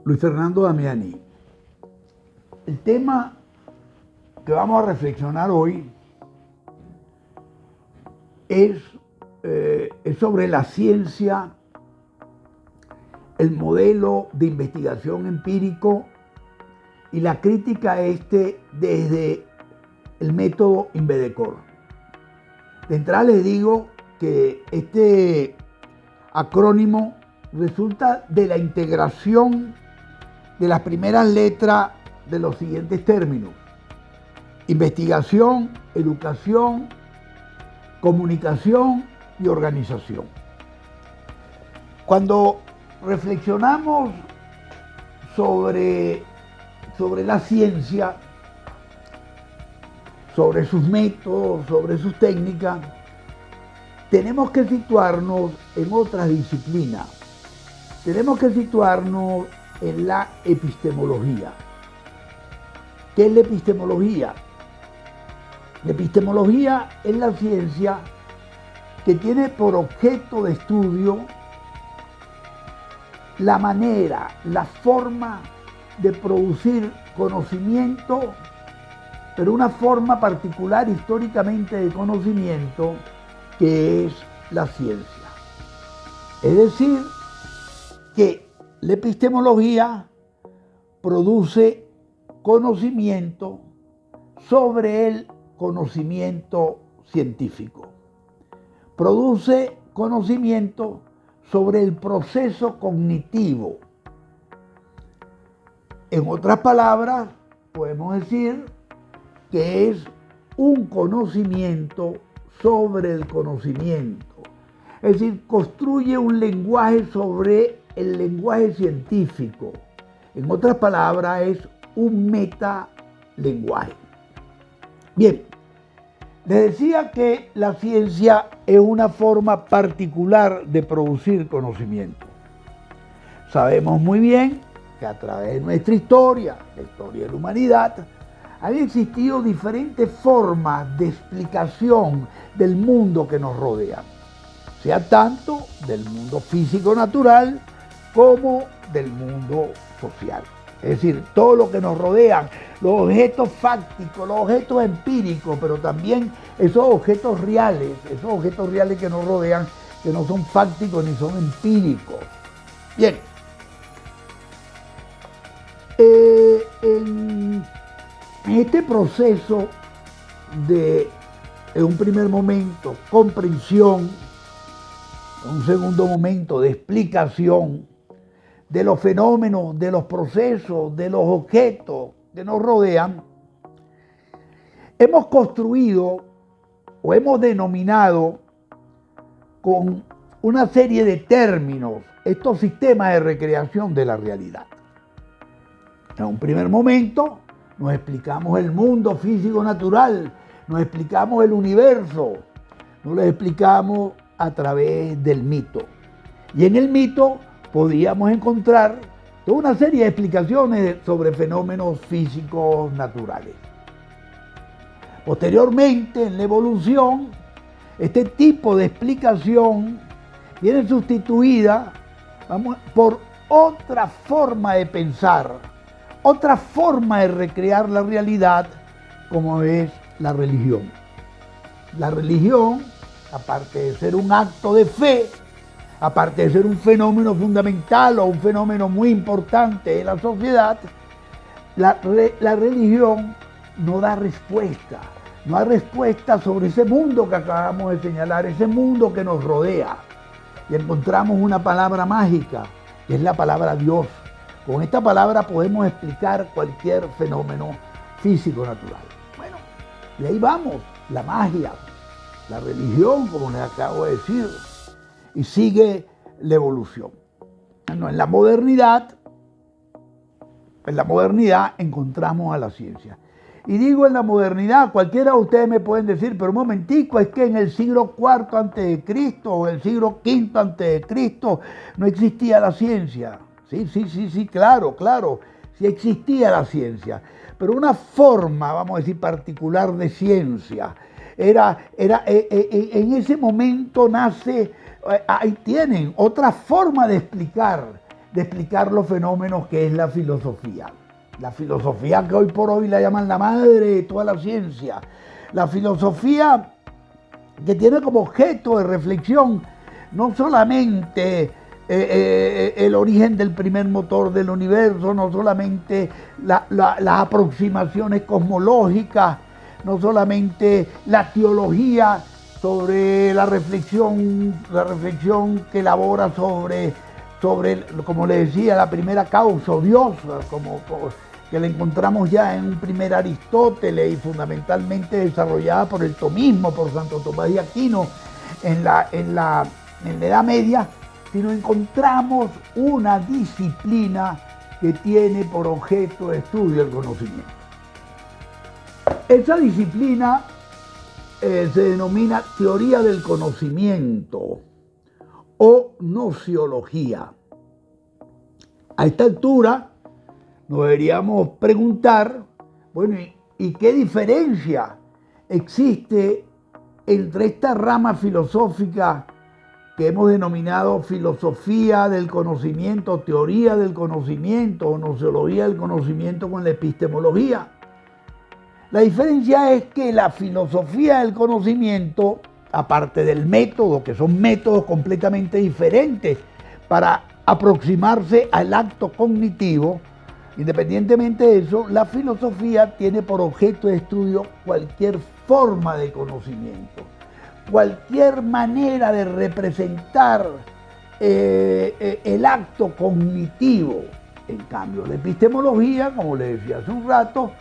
Luis Fernando Damiani. El tema que vamos a reflexionar hoy es sobre la ciencia, el modelo de investigación empírico y la crítica a este desde el método Invedecor. De entrada les digo que este acrónimo resulta de la integración de las primeras letras de los siguientes términos: investigación, educación, comunicación y organización. Cuando reflexionamos sobre la ciencia, sobre sus métodos, sobre sus técnicas, tenemos que situarnos en otras disciplinas. Tenemos que situarnos en la epistemología. ¿Qué es la epistemología? La epistemología es la ciencia que tiene por objeto de estudio la manera, la forma de producir conocimiento, pero una forma particular históricamente de conocimiento que es la ciencia. Es decir, que la epistemología produce conocimiento sobre el conocimiento científico. Produce conocimiento sobre el proceso cognitivo. En otras palabras, podemos decir que es un conocimiento sobre el conocimiento. Es decir, construye un lenguaje sobre el lenguaje científico. En otras palabras, es un metalenguaje. Bien, les decía que la ciencia es una forma particular de producir conocimiento. Sabemos muy bien que a través de nuestra historia, la historia de la humanidad, han existido diferentes formas de explicación del mundo que nos rodea, sea tanto del mundo físico-natural como del mundo social. Es decir, todo lo que nos rodean, los objetos fácticos, los objetos empíricos, pero también esos objetos reales que nos rodean, que no son fácticos ni son empíricos. Bien, en este proceso de, en un primer momento, comprensión, en un segundo momento de explicación de los fenómenos, de los procesos, de los objetos que nos rodean, hemos construido o hemos denominado con una serie de términos estos sistemas de recreación de la realidad. En un primer momento nos explicamos el mundo físico-natural, nos explicamos el universo, nos lo explicamos a través del mito. Y en el mito podíamos encontrar toda una serie de explicaciones sobre fenómenos físicos naturales. Posteriormente, en la evolución, este tipo de explicación viene sustituida por otra forma de pensar, otra forma de recrear la realidad, como es la religión. La religión, aparte de ser un acto de fe, aparte de ser un fenómeno fundamental o un fenómeno muy importante de la sociedad, la religión no da respuesta. No hay respuesta sobre ese mundo que acabamos de señalar, ese mundo que nos rodea. Y encontramos una palabra mágica, que es la palabra Dios. Con esta palabra podemos explicar cualquier fenómeno físico-natural. Bueno, y ahí vamos, la magia, la religión, como les acabo de decir, y sigue la evolución. Bueno, en la modernidad encontramos a la ciencia. Y digo en la modernidad, cualquiera de ustedes me pueden decir, pero un momentico, es que en el siglo IV a.C. o el siglo V a.C. no existía la ciencia. Sí, claro, sí existía la ciencia, pero una forma, vamos a decir, particular de ciencia. En ese momento nace, ahí tienen otra forma de explicar de explicar los fenómenos que es la filosofía. La filosofía que hoy por hoy la llaman la madre de toda la ciencia. La filosofía que tiene como objeto de reflexión no solamente el origen del primer motor del universo, no solamente las aproximaciones cosmológicas, no solamente la teología sobre la reflexión que elabora sobre, como le decía, la primera causa, o Dios, que la encontramos ya en un primer Aristóteles y fundamentalmente desarrollada por el tomismo, por Santo Tomás de Aquino en la Edad Media, sino encontramos una disciplina que tiene por objeto de estudio el conocimiento. Esa disciplina se denomina teoría del conocimiento o nociología. A esta altura nos deberíamos preguntar, bueno, ¿y qué diferencia existe entre esta rama filosófica que hemos denominado filosofía del conocimiento, teoría del conocimiento o nociología del conocimiento con la epistemología? La diferencia es que la filosofía del conocimiento, aparte del método, que son métodos completamente diferentes para aproximarse al acto cognitivo, independientemente de eso, la filosofía tiene por objeto de estudio cualquier forma de conocimiento, cualquier manera de representar el acto cognitivo. En cambio, la epistemología, como le decía hace un rato,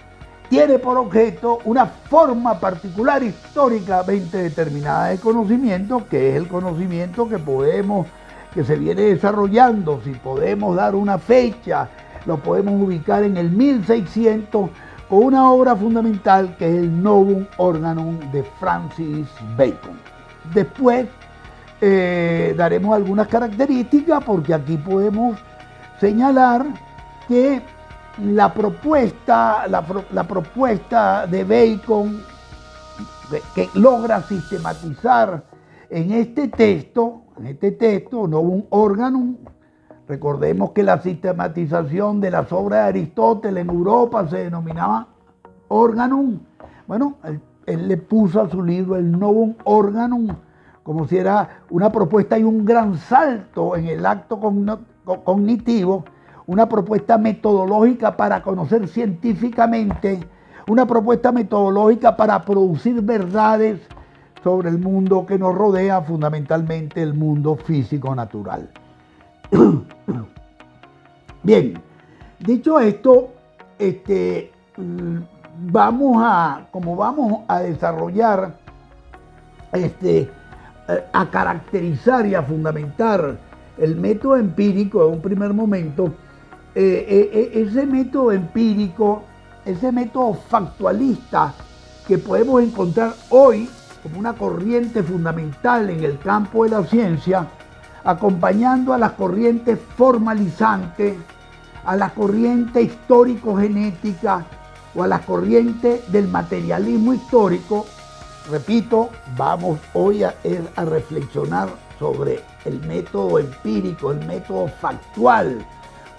tiene por objeto una forma particular históricamente determinada de conocimiento, que es el conocimiento que se viene desarrollando. Si podemos dar una fecha, lo podemos ubicar en el 1600 con una obra fundamental que es el Novum Organum de Francis Bacon. Después daremos algunas características, porque aquí podemos señalar que la propuesta de Bacon, que logra sistematizar en este texto, Novum Organum. Recordemos que la sistematización de las obras de Aristóteles en Europa se denominaba Organum. Bueno, él le puso a su libro el Novum Organum como si era una propuesta y un gran salto en el acto cognitivo, una propuesta metodológica para conocer científicamente, una propuesta metodológica para producir verdades sobre el mundo que nos rodea, fundamentalmente el mundo físico-natural. Bien, dicho esto, vamos a desarrollar, a caracterizar y a fundamentar el método empírico en un primer momento. Ese método empírico, ese método factualista que podemos encontrar hoy como una corriente fundamental en el campo de la ciencia, acompañando a las corrientes formalizantes, a la corriente histórico-genética o a la corriente del materialismo histórico. Repito, vamos hoy a reflexionar sobre el método empírico, el método factual,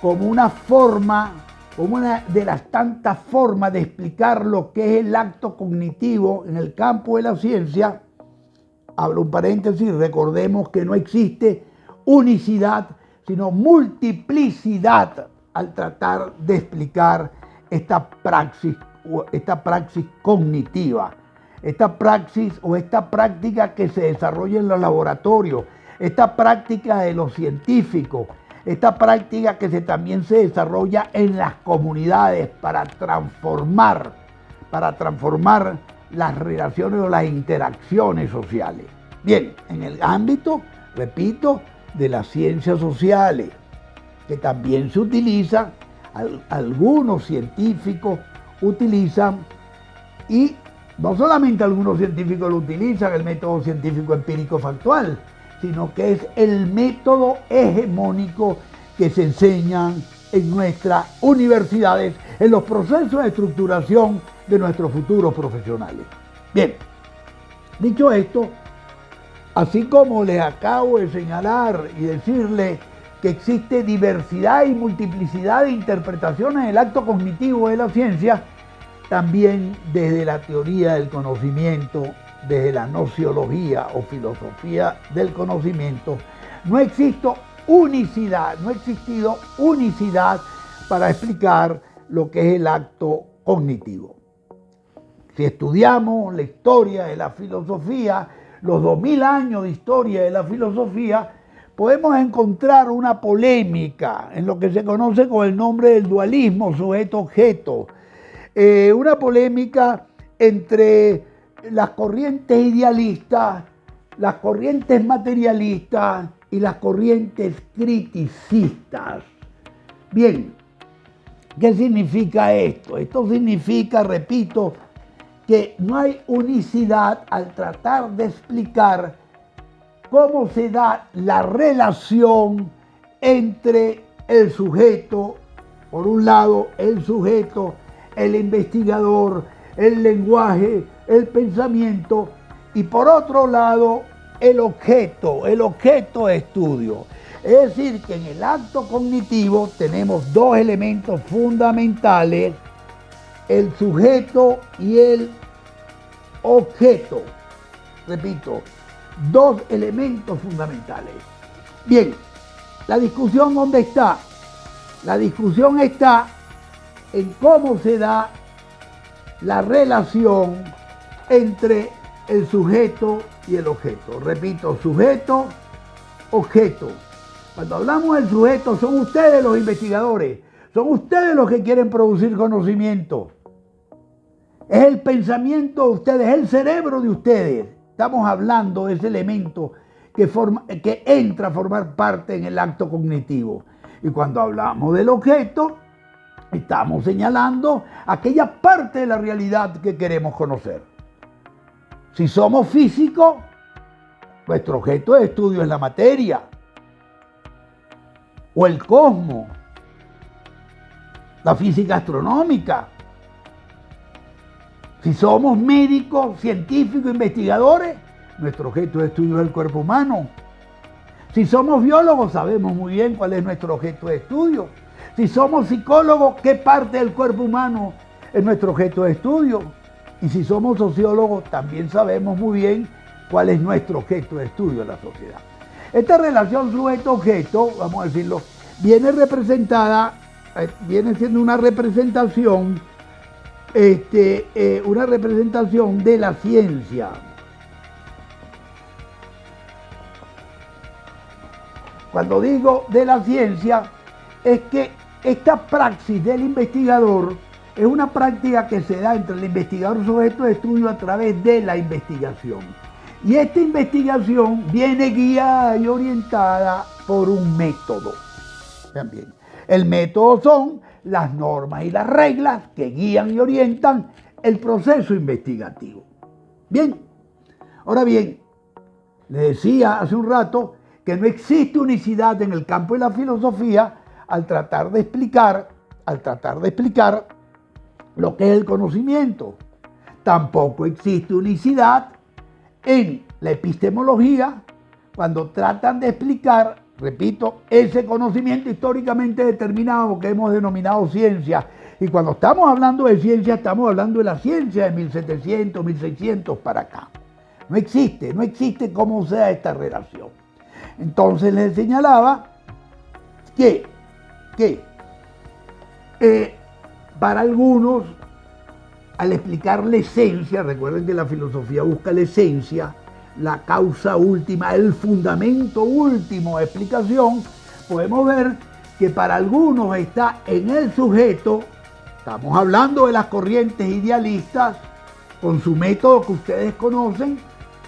como una forma, como una de las tantas formas de explicar lo que es el acto cognitivo en el campo de la ciencia. Abro un paréntesis, recordemos que no existe unicidad, sino multiplicidad al tratar de explicar esta praxis cognitiva, esta praxis o esta práctica que se desarrolla en los laboratorios, esta práctica de los científicos, esta práctica que también se desarrolla en las comunidades para transformar las relaciones o las interacciones sociales. Bien, en el ámbito, repito, de las ciencias sociales, que también se utilizan, algunos científicos utilizan, y no solamente algunos científicos lo utilizan, el método científico empírico factual, sino que es el método hegemónico que se enseña en nuestras universidades, en los procesos de estructuración de nuestros futuros profesionales. Bien, dicho esto, así como les acabo de señalar y decirle que existe diversidad y multiplicidad de interpretaciones del acto cognitivo de la ciencia, también desde la teoría del conocimiento, desde la nociología o filosofía del conocimiento, no ha existido unicidad para explicar lo que es el acto cognitivo. Si estudiamos la historia de la filosofía, los 2000 años de historia de la filosofía, podemos encontrar una polémica en lo que se conoce con el nombre del dualismo sujeto-objeto. Una polémica entre las corrientes idealistas, las corrientes materialistas y las corrientes criticistas. Bien, ¿qué significa esto? Esto significa, repito, que no hay unicidad al tratar de explicar cómo se da la relación entre el sujeto, por un lado, el sujeto, el investigador, el lenguaje, el pensamiento, y por otro lado, el objeto de estudio. Es decir, que en el acto cognitivo tenemos dos elementos fundamentales, el sujeto y el objeto. Repito, dos elementos fundamentales. Bien, ¿la discusión dónde está? La discusión está en cómo se da la relación entre el sujeto y el objeto. Repito, sujeto, objeto. Cuando hablamos del sujeto, son ustedes los investigadores, son ustedes los que quieren producir conocimiento. Es el pensamiento de ustedes, es el cerebro de ustedes. Estamos hablando de ese elemento que entra a formar parte en el acto cognitivo. Y cuando hablamos del objeto, estamos señalando aquella parte de la realidad que queremos conocer. Si somos físicos, nuestro objeto de estudio es la materia o el cosmos, la física astronómica. Si somos médicos, científicos, investigadores, nuestro objeto de estudio es el cuerpo humano. Si somos biólogos, sabemos muy bien cuál es nuestro objeto de estudio. Si somos psicólogos, ¿qué parte del cuerpo humano es nuestro objeto de estudio? Y si somos sociólogos, también sabemos muy bien cuál es nuestro objeto de estudio en la sociedad. Esta relación sujeto-objeto, vamos a decirlo, viene siendo una representación de la ciencia. Cuando digo de la ciencia, es que esta praxis del investigador es una práctica que se da entre el investigador sujeto de estudio a través de la investigación. Y esta investigación viene guiada y orientada por un método. Vean bien, el método son las normas y las reglas que guían y orientan el proceso investigativo. Bien, ahora bien, les decía hace un rato que no existe unicidad en el campo de la filosofía al tratar de explicar lo que es el conocimiento. Tampoco existe unicidad en la epistemología cuando tratan de explicar, repito, ese conocimiento históricamente determinado que hemos denominado ciencia. Y cuando estamos hablando de ciencia, estamos hablando de la ciencia de 1700, 1600 para acá. No existe cómo sea esta relación. Entonces les señalaba que para algunos, al explicar la esencia, recuerden que la filosofía busca la esencia, la causa última, el fundamento último de explicación, podemos ver que para algunos está en el sujeto. Estamos hablando de las corrientes idealistas con su método que ustedes conocen,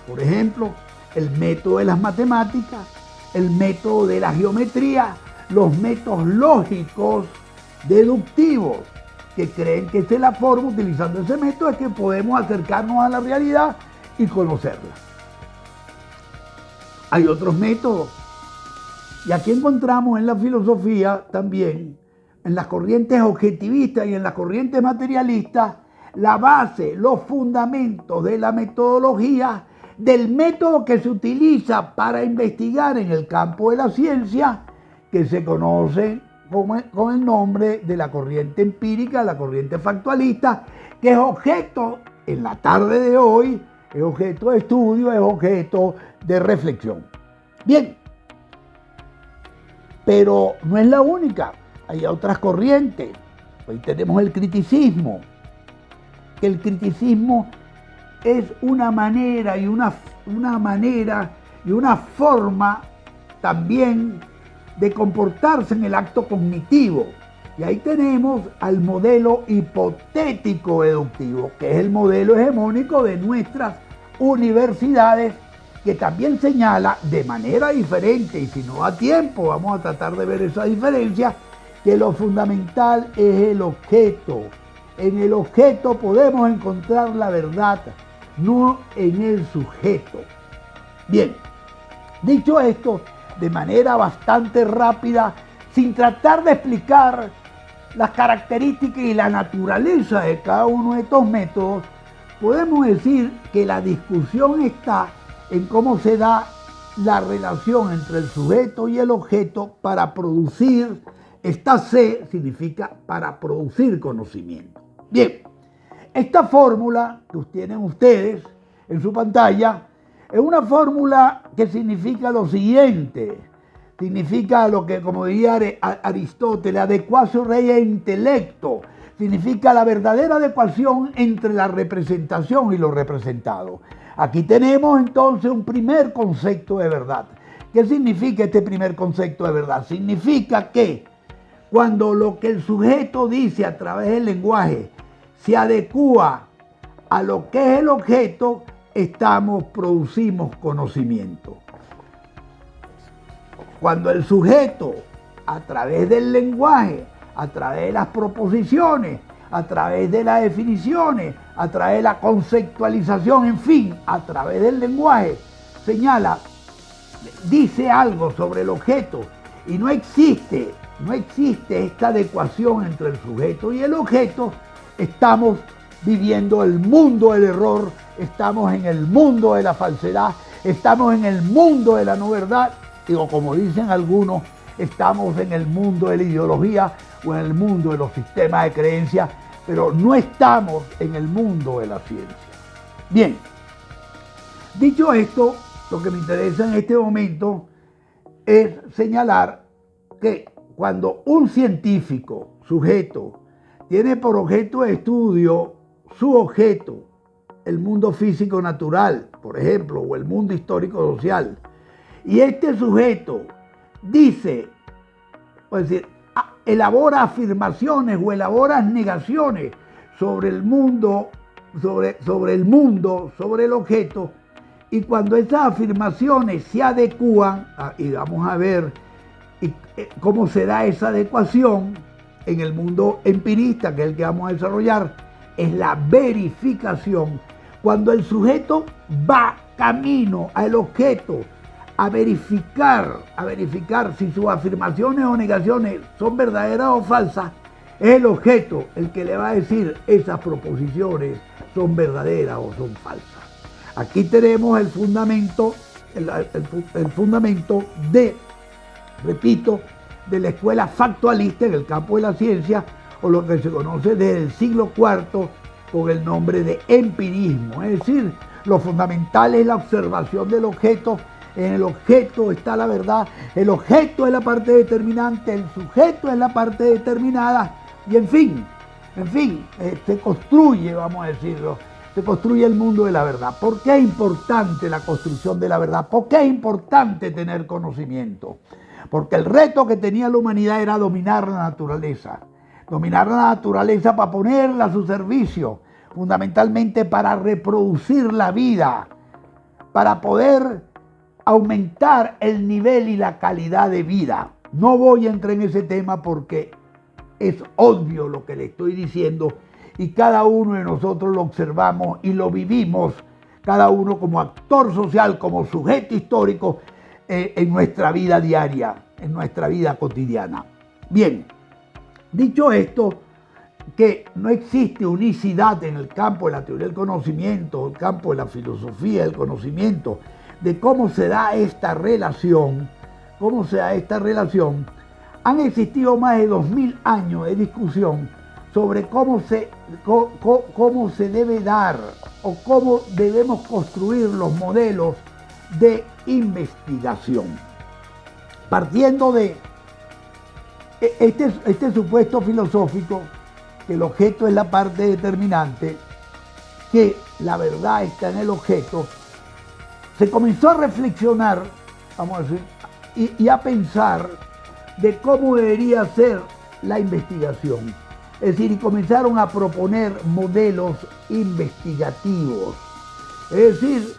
por ejemplo, el método de las matemáticas, el método de la geometría, los métodos lógicos deductivos, que creen que esta es la forma, utilizando ese método, es que podemos acercarnos a la realidad y conocerla. Hay otros métodos. Y aquí encontramos en la filosofía también, en las corrientes objetivistas y en las corrientes materialistas, la base, los fundamentos de la metodología, del método que se utiliza para investigar en el campo de la ciencia, que se conoce con el nombre de la corriente empírica, la corriente factualista, que es objeto en la tarde de hoy, es objeto de estudio, es objeto de reflexión. Bien, pero no es la única, hay otras corrientes. Hoy tenemos el criticismo, que el criticismo es una manera y una forma también de comportarse en el acto cognitivo. Y ahí tenemos al modelo hipotético deductivo, que es el modelo hegemónico de nuestras universidades, que también señala de manera diferente, y si no da tiempo vamos a tratar de ver esa diferencia, que lo fundamental es el objeto. En el objeto podemos encontrar la verdad, no en el sujeto. Bien, dicho esto, de manera bastante rápida, sin tratar de explicar las características y la naturaleza de cada uno de estos métodos, podemos decir que la discusión está en cómo se da la relación entre el sujeto y el objeto para producir. Esta C significa para producir conocimiento. Bien, esta fórmula que tienen ustedes en su pantalla es una fórmula que significa lo siguiente. Significa lo que, como diría Aristóteles, adecuatio rei intelecto. Significa la verdadera adecuación entre la representación y lo representado. Aquí tenemos entonces un primer concepto de verdad. ¿Qué significa este primer concepto de verdad? Significa que cuando lo que el sujeto dice a través del lenguaje se adecua a lo que es el objeto, producimos conocimiento. Cuando el sujeto, a través del lenguaje, a través de las proposiciones, a través de las definiciones, a través de la conceptualización, en fin, a través del lenguaje, señala, dice algo sobre el objeto y no existe esta adecuación entre el sujeto y el objeto, estamos viviendo el mundo del error, estamos en el mundo de la falsedad, estamos en el mundo de la no verdad, o como dicen algunos, estamos en el mundo de la ideología o en el mundo de los sistemas de creencias, pero no estamos en el mundo de la ciencia. Bien, dicho esto, lo que me interesa en este momento es señalar que cuando un científico, sujeto, tiene por objeto de estudio su objeto, el mundo físico natural, por ejemplo, o el mundo histórico social, y este sujeto dice, es decir, elabora afirmaciones o elabora negaciones sobre el mundo, sobre el objeto, y cuando esas afirmaciones se adecúan, y vamos a ver cómo se da esa adecuación en el mundo empirista, que es el que vamos a desarrollar, es la verificación. Cuando el sujeto va camino al objeto a verificar si sus afirmaciones o negaciones son verdaderas o falsas, es el objeto el que le va a decir esas proposiciones son verdaderas o son falsas. Aquí tenemos el fundamento, el fundamento repito, de la escuela factualista en el campo de la ciencia, o lo que se conoce desde el siglo IV con el nombre de empirismo. Es decir, lo fundamental es la observación del objeto. En el objeto está la verdad, el objeto es la parte determinante, el sujeto es la parte determinada, y en fin, se construye, vamos a decirlo, se construye el mundo de la verdad. ¿Por qué es importante la construcción de la verdad? ¿Por qué es importante tener conocimiento? Porque el reto que tenía la humanidad era dominar la naturaleza para ponerla a su servicio, fundamentalmente para reproducir la vida, para poder aumentar el nivel y la calidad de vida. No voy a entrar en ese tema porque es obvio lo que le estoy diciendo y cada uno de nosotros lo observamos y lo vivimos, cada uno como actor social, como sujeto histórico en nuestra vida diaria, en nuestra vida cotidiana. Bien, dicho esto, que no existe unicidad en el campo de la teoría del conocimiento, el campo de la filosofía del conocimiento, de cómo se da esta relación, Han existido más de 2000 años de discusión sobre cómo se debe dar o cómo debemos construir los modelos de investigación. Partiendo de este supuesto filosófico, que el objeto es la parte determinante, que la verdad está en el objeto, se comenzó a reflexionar, vamos a decir, y a pensar de cómo debería ser la investigación. Es decir, y comenzaron a proponer modelos investigativos. Es decir,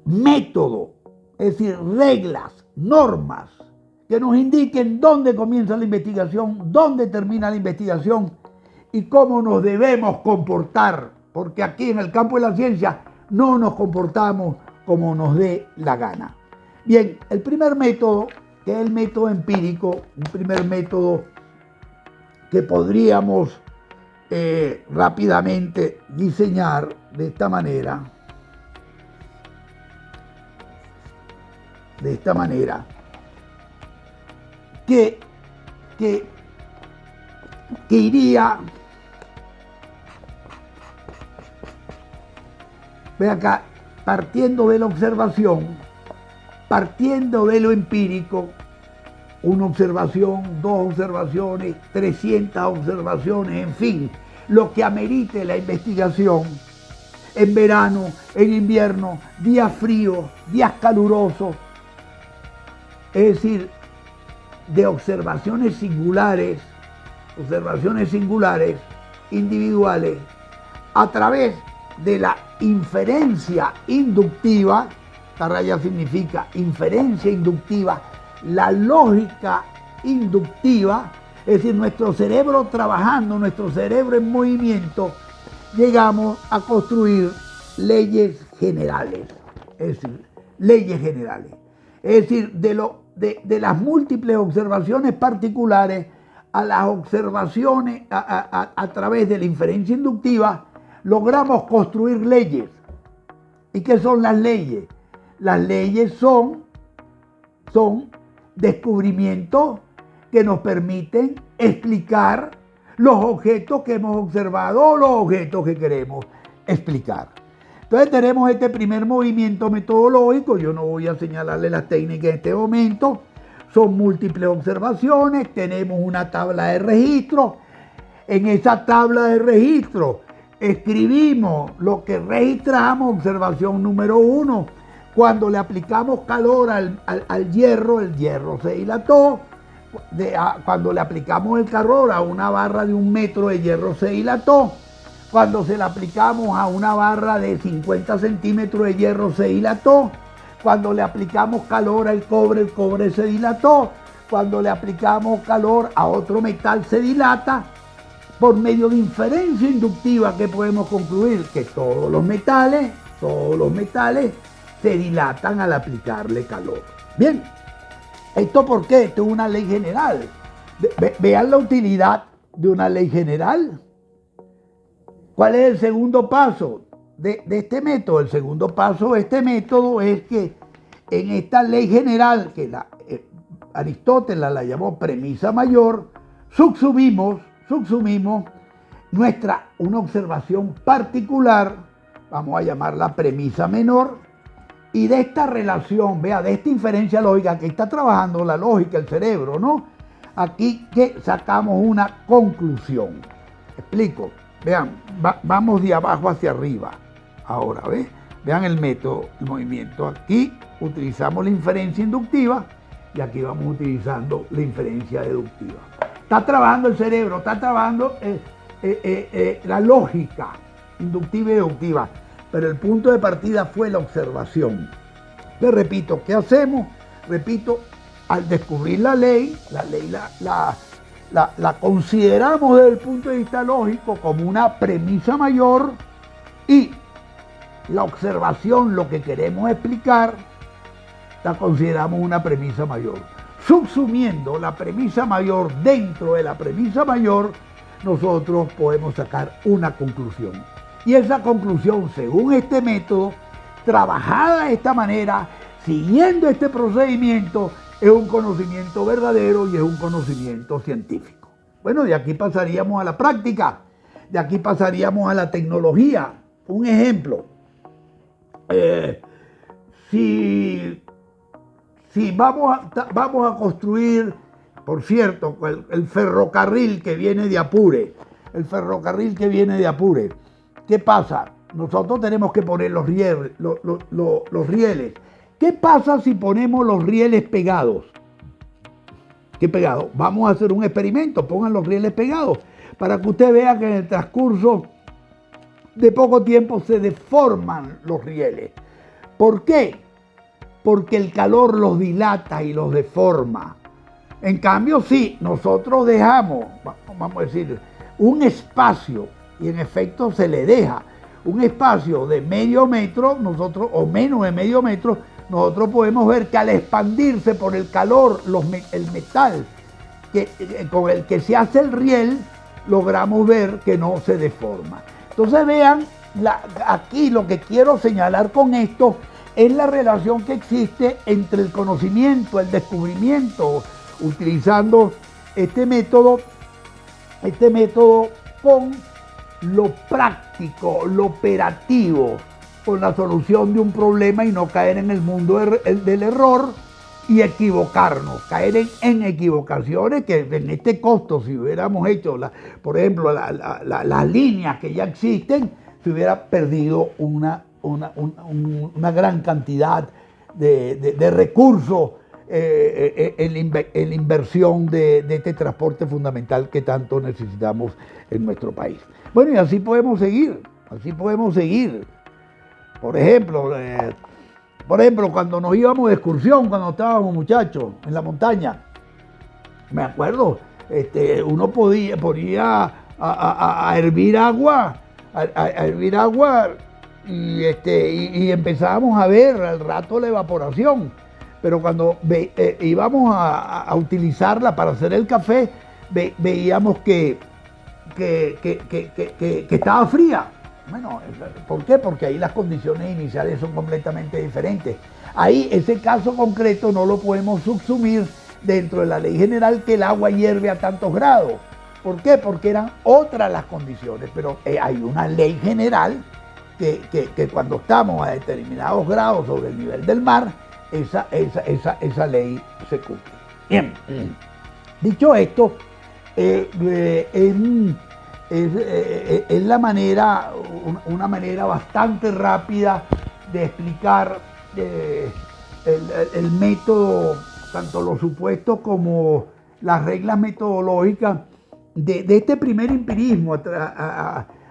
método, es decir, reglas, normas, que nos indiquen dónde comienza la investigación, dónde termina la investigación y cómo nos debemos comportar, porque aquí en el campo de la ciencia no nos comportamos como nos dé la gana. Bien, el primer método, que es el método empírico, un primer método que podríamos rápidamente diseñar de esta manera, que iría, ve acá, partiendo de la observación, partiendo de lo empírico, una observación, dos observaciones, 300 observaciones, en fin, lo que amerite la investigación en verano, en invierno, días fríos, días calurosos, es decir, de observaciones singulares, individuales, a través de la inferencia inductiva. Esta raya significa inferencia inductiva, la lógica inductiva, es decir, nuestro cerebro trabajando, nuestro cerebro en movimiento, llegamos a construir leyes generales, es decir, leyes generales. Es decir, de las múltiples observaciones particulares a las observaciones a través de la inferencia inductiva, logramos construir leyes. ¿Y qué son las leyes? Las leyes son descubrimientos que nos permiten explicar los objetos que hemos observado o los objetos que queremos explicar. Entonces tenemos este primer movimiento metodológico. Yo no voy a señalarle las técnicas en este momento. Son múltiples observaciones, tenemos una tabla de registro. En esa tabla de registro escribimos lo que registramos, observación número 1. Cuando le aplicamos calor al hierro, el hierro se dilató. Cuando le aplicamos el calor a una barra de 1 metro, de hierro se dilató. Cuando se le aplicamos a una barra de 50 centímetros de hierro se dilató. Cuando le aplicamos calor al cobre, el cobre se dilató. Cuando le aplicamos calor a otro metal se dilata. Por medio de inferencia inductiva, que podemos concluir que todos los metales se dilatan al aplicarle calor. Bien, ¿esto por qué? Esto es una ley general. Vean la utilidad de una ley general. ¿Cuál es el segundo paso de este método? El segundo paso de este método es que en esta ley general, que Aristóteles la llamó premisa mayor, subsumimos una observación particular, vamos a llamarla premisa menor, y de esta relación, vea, de esta inferencia lógica que está trabajando la lógica, el cerebro, ¿no? Aquí que sacamos una conclusión. Explico. Vean, vamos de abajo hacia arriba. Ahora, vean el método, el movimiento. Aquí utilizamos la inferencia inductiva y aquí vamos utilizando la inferencia deductiva. Está trabajando el cerebro, está trabajando la lógica inductiva y deductiva, pero el punto de partida fue la observación. Les repito, ¿qué hacemos? Repito, al descubrir la ley la consideramos desde el punto de vista lógico como una premisa mayor, y la observación, lo que queremos explicar, la consideramos una premisa mayor. Subsumiendo la premisa mayor dentro de la premisa mayor, nosotros podemos sacar una conclusión. Y esa conclusión, según este método, trabajada de esta manera, siguiendo este procedimiento, es un conocimiento verdadero y es un conocimiento científico. Bueno, de aquí pasaríamos a la práctica, de aquí pasaríamos a la tecnología. Un ejemplo, si vamos a construir, por cierto, el ferrocarril que viene de Apure, ¿qué pasa? Nosotros tenemos que poner los rieles. ¿Qué pasa si ponemos los rieles pegados? ¿Qué pegados? Vamos a hacer un experimento, pongan los rieles pegados, para que usted vea que en el transcurso de poco tiempo se deforman los rieles. ¿Por qué? Porque el calor los dilata y los deforma. En cambio, si nosotros dejamos, vamos a decir, un espacio, y en efecto se le deja un espacio de medio metro, nosotros, o menos de medio metro, nosotros podemos ver que al expandirse por el calor, el metal con el que se hace el riel, logramos ver que no se deforma. Entonces vean, aquí lo que quiero señalar con esto es la relación que existe entre el conocimiento, el descubrimiento, utilizando este método con lo práctico, lo operativo, con la solución de un problema y no caer en el mundo del error y equivocarnos, caer en equivocaciones que en este costo, si hubiéramos hecho, por ejemplo, las líneas que ya existen, se hubiera perdido una gran cantidad de recursos en la inversión de este transporte fundamental que tanto necesitamos en nuestro país. Bueno, y así podemos seguir. Por ejemplo, cuando nos íbamos de excursión, cuando estábamos muchachos en la montaña, me acuerdo, uno ponía a hervir agua, y empezábamos a ver al rato la evaporación. Pero cuando íbamos a utilizarla para hacer el café, veíamos que estaba fría. Bueno, ¿por qué? Porque ahí las condiciones iniciales son completamente diferentes. Ahí ese caso concreto no lo podemos subsumir dentro de la ley general que el agua hierve a tantos grados. ¿Por qué? Porque eran otras las condiciones, pero hay una ley general que cuando estamos a determinados grados sobre el nivel del mar, esa ley se cumple. Bien, dicho esto, es la manera, una manera bastante rápida de explicar el método, tanto los supuestos como las reglas metodológicas de este primer empirismo.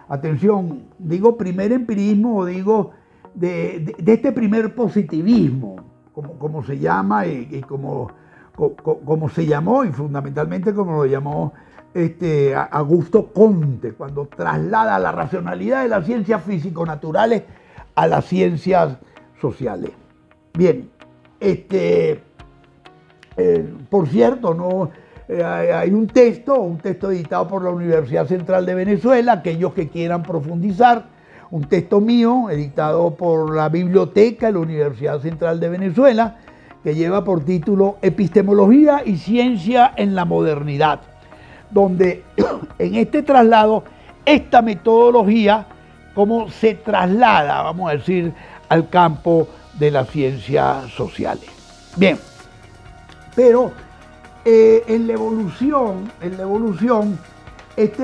Atención, digo primer empirismo o digo de este primer positivismo, como se llama y como se llamó, y fundamentalmente como lo llamó Augusto Comte, cuando traslada la racionalidad de las ciencias físico-naturales a las ciencias sociales. Bien, por cierto, hay un texto editado por la Universidad Central de Venezuela, aquellos que quieran profundizar, un texto mío editado por la Biblioteca de la Universidad Central de Venezuela, que lleva por título Epistemología y Ciencia en la Modernidad, donde en este traslado, esta metodología, cómo se traslada, vamos a decir, al campo de las ciencias sociales. Bien, pero en la evolución,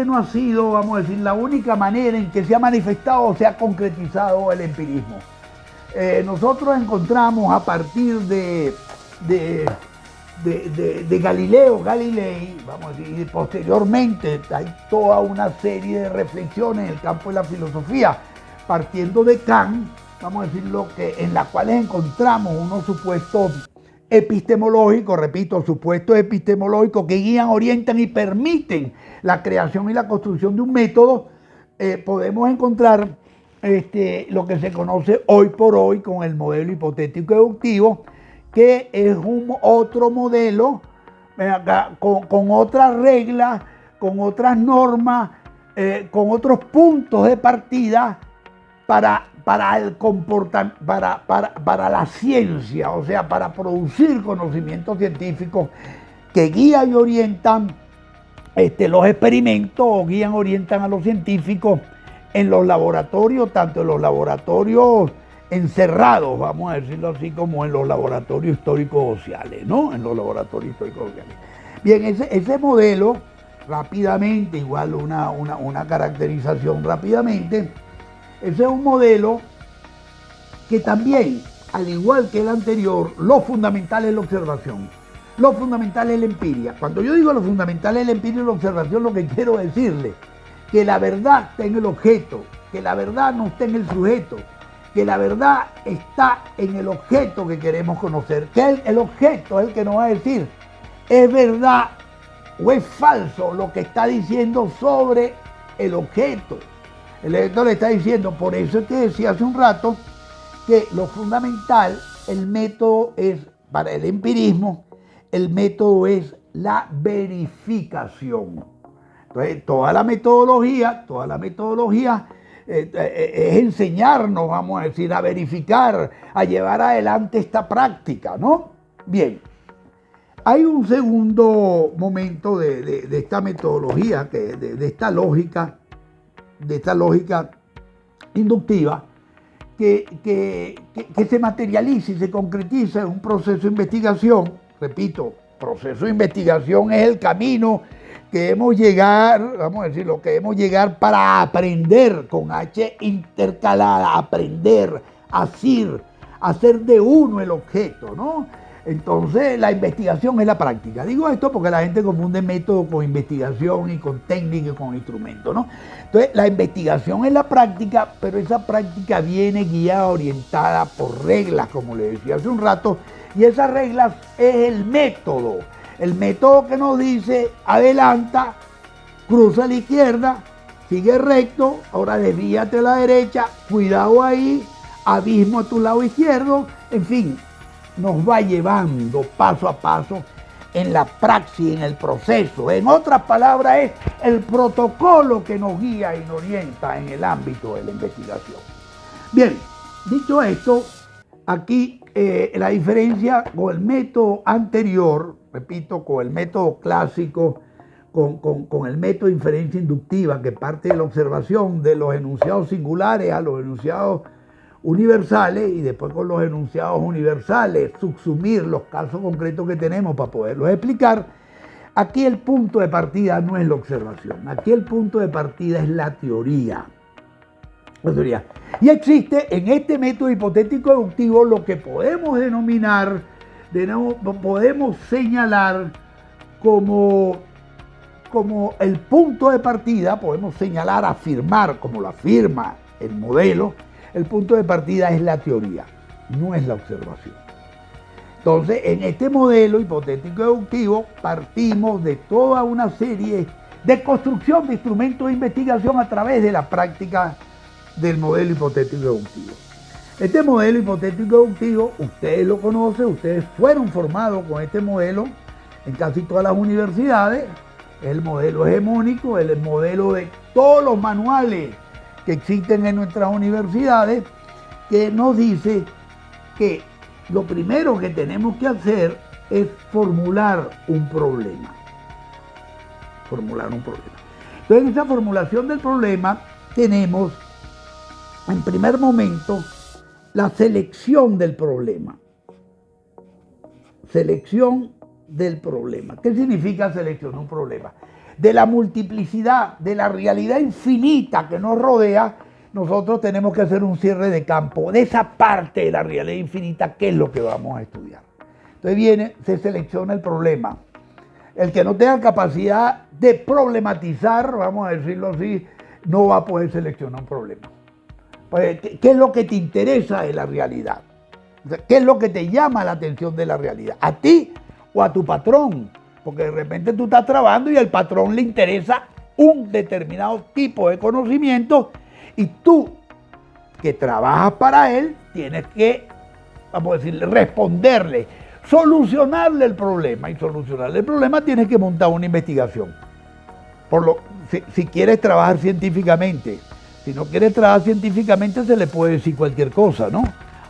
no ha sido, vamos a decir, la única manera en que se ha manifestado o se ha concretizado el empirismo. Nosotros encontramos a partir de Galileo Galilei, vamos a decir, y posteriormente hay toda una serie de reflexiones en el campo de la filosofía, partiendo de Kant, vamos a decir, en las cuales encontramos unos supuestos epistemológicos, repito, supuestos epistemológicos que guían, orientan y permiten la creación y la construcción de un método. Podemos encontrar lo que se conoce hoy por hoy con el modelo hipotético deductivo, que es otro modelo con otras reglas, con otras normas, con otros puntos de partida para para el para la ciencia, o sea, para producir conocimientos científicos que guían y orientan los experimentos, o guían, orientan a los científicos en los laboratorios, tanto en los laboratorios encerrados, vamos a decirlo así, como en los laboratorios históricos sociales, ¿no? En los laboratorios históricos sociales. Bien, ese modelo, rápidamente, igual una caracterización rápidamente, ese es un modelo que también, al igual que el anterior, lo fundamental es la observación, lo fundamental es la empiria. Cuando yo digo lo fundamental es la empiria y la observación, lo que quiero decirle que la verdad está en el objeto, que la verdad no está en el sujeto, que la verdad está en el objeto que queremos conocer, que el objeto es el que nos va a decir es verdad o es falso lo que está diciendo sobre el objeto. El objeto le está diciendo, por eso es que decía hace un rato que lo fundamental, el método es, para el empirismo, el método es la verificación. Entonces, toda la metodología es enseñarnos, vamos a decir, a verificar, a llevar adelante esta práctica, ¿no? Bien, hay un segundo momento de esta metodología, de esta lógica inductiva, que se materializa y se concretiza en un proceso de investigación. Repito, proceso de investigación es el camino que hemos llegar, vamos a decir, lo que hemos llegar para aprender, con H intercalada, aprender, hacer de uno el objeto, ¿no? Entonces, la investigación es la práctica. Digo esto porque la gente confunde método con investigación y con técnica y con instrumento, ¿no? Entonces, la investigación es la práctica, pero esa práctica viene guiada, orientada por reglas, como le decía hace un rato, y esas reglas es el método. El método que nos dice, adelanta, cruza a la izquierda, sigue recto, ahora desvíate a la derecha, cuidado ahí, abismo a tu lado izquierdo, en fin, nos va llevando paso a paso en la praxis, en el proceso. En otras palabras, es el protocolo que nos guía y nos orienta en el ámbito de la investigación. Bien, dicho esto, aquí la diferencia con el método anterior, repito, con el método clásico, con el método de inferencia inductiva, que parte de la observación de los enunciados singulares a los enunciados universales, y después con los enunciados universales subsumir los casos concretos que tenemos para poderlos explicar. Aquí el punto de partida no es la observación, aquí el punto de partida es la teoría. La teoría. Y existe en este método hipotético deductivo lo que podemos denominar, podemos señalar como el punto de partida, podemos señalar, afirmar, como lo afirma el modelo. El punto de partida es la teoría, no es la observación. Entonces, en este modelo hipotético deductivo partimos de toda una serie de construcción de instrumentos de investigación a través de la práctica del modelo hipotético deductivo. Este modelo hipotético deductivo, ustedes lo conocen, ustedes fueron formados con este modelo en casi todas las universidades. Es el modelo hegemónico, es el modelo de todos los manuales que existen en nuestras universidades, que nos dice que lo primero que tenemos que hacer es formular un problema. Entonces, en esa formulación del problema tenemos, en primer momento, la selección del problema. Selección del problema. ¿Qué significa seleccionar un problema? De la multiplicidad, de la realidad infinita que nos rodea, nosotros tenemos que hacer un cierre de campo de esa parte de la realidad infinita, que es lo que vamos a estudiar. Entonces se selecciona el problema. El que no tenga capacidad de problematizar, vamos a decirlo así, no va a poder seleccionar un problema. Pues, ¿qué es lo que te interesa de la realidad? ¿Qué es lo que te llama la atención de la realidad? ¿A ti o a tu patrón? Porque de repente tú estás trabajando y al patrón le interesa un determinado tipo de conocimiento, y tú, que trabajas para él, tienes que, vamos a decir, responderle, solucionarle el problema. Y solucionarle el problema tienes que montar una investigación. Si quieres trabajar científicamente, Si no quiere trabajar científicamente se le puede decir cualquier cosa, ¿no?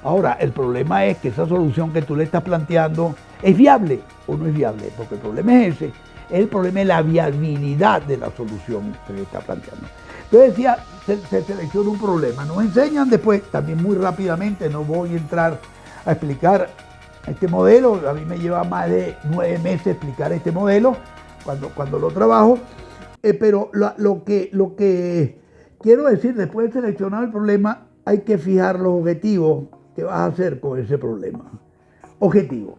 Ahora, el problema es que esa solución que tú le estás planteando es viable o no es viable, porque el problema es ese, es el problema de la viabilidad de la solución que le está planteando. Entonces decía, se selecciona un problema, nos enseñan después, también muy rápidamente, no voy a entrar a explicar este modelo, a mí me lleva más de 9 meses explicar este modelo cuando lo trabajo, pero lo que quiero decir, después de seleccionar el problema, hay que fijar los objetivos que vas a hacer con ese problema. Objetivo.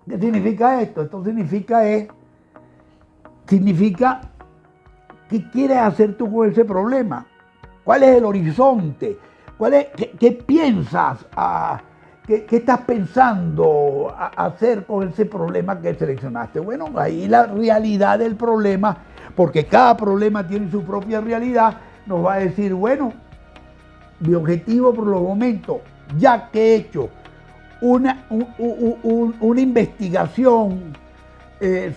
¿Qué significa esto? Esto significa qué quieres hacer tú con ese problema. ¿Cuál es el horizonte? ¿Qué piensas? ¿Qué estás pensando hacer con ese problema que seleccionaste? Bueno, ahí la realidad del problema, porque cada problema tiene su propia realidad, nos va a decir, bueno, mi objetivo por los momentos, ya que he hecho una investigación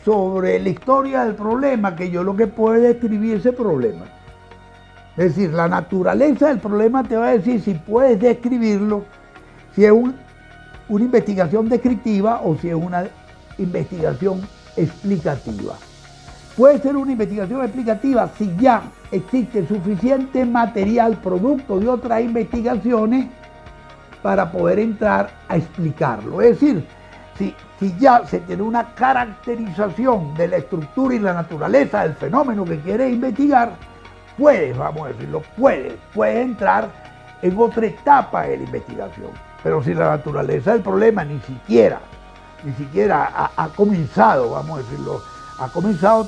sobre la historia del problema, que yo lo que puedo es describir ese problema. Es decir, la naturaleza del problema te va a decir si puedes describirlo, si es una investigación descriptiva o si es una investigación explicativa. Puede ser una investigación explicativa si ya existe suficiente material producto de otras investigaciones para poder entrar a explicarlo. Es decir, si ya se tiene una caracterización de la estructura y la naturaleza del fenómeno que quieres investigar, puedes, vamos a decirlo, puedes entrar en otra etapa de la investigación. Pero si la naturaleza del problema ni siquiera ha comenzado, vamos a decirlo,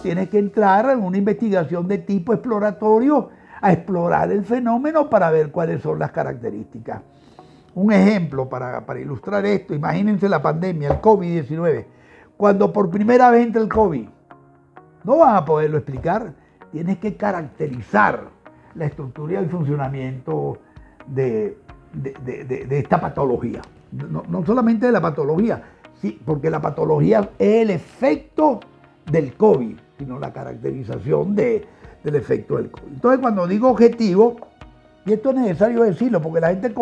tienes que entrar en una investigación de tipo exploratorio a explorar el fenómeno para ver cuáles son las características. Un ejemplo para ilustrar esto, imagínense la pandemia, el COVID-19. Cuando por primera vez entra el COVID, no vas a poderlo explicar, tienes que caracterizar la estructura y el funcionamiento de esta patología. No solamente de la patología, sí, porque la patología es el efecto del COVID, sino la caracterización del efecto del COVID. Entonces, cuando digo objetivo, y esto es necesario decirlo, porque la gente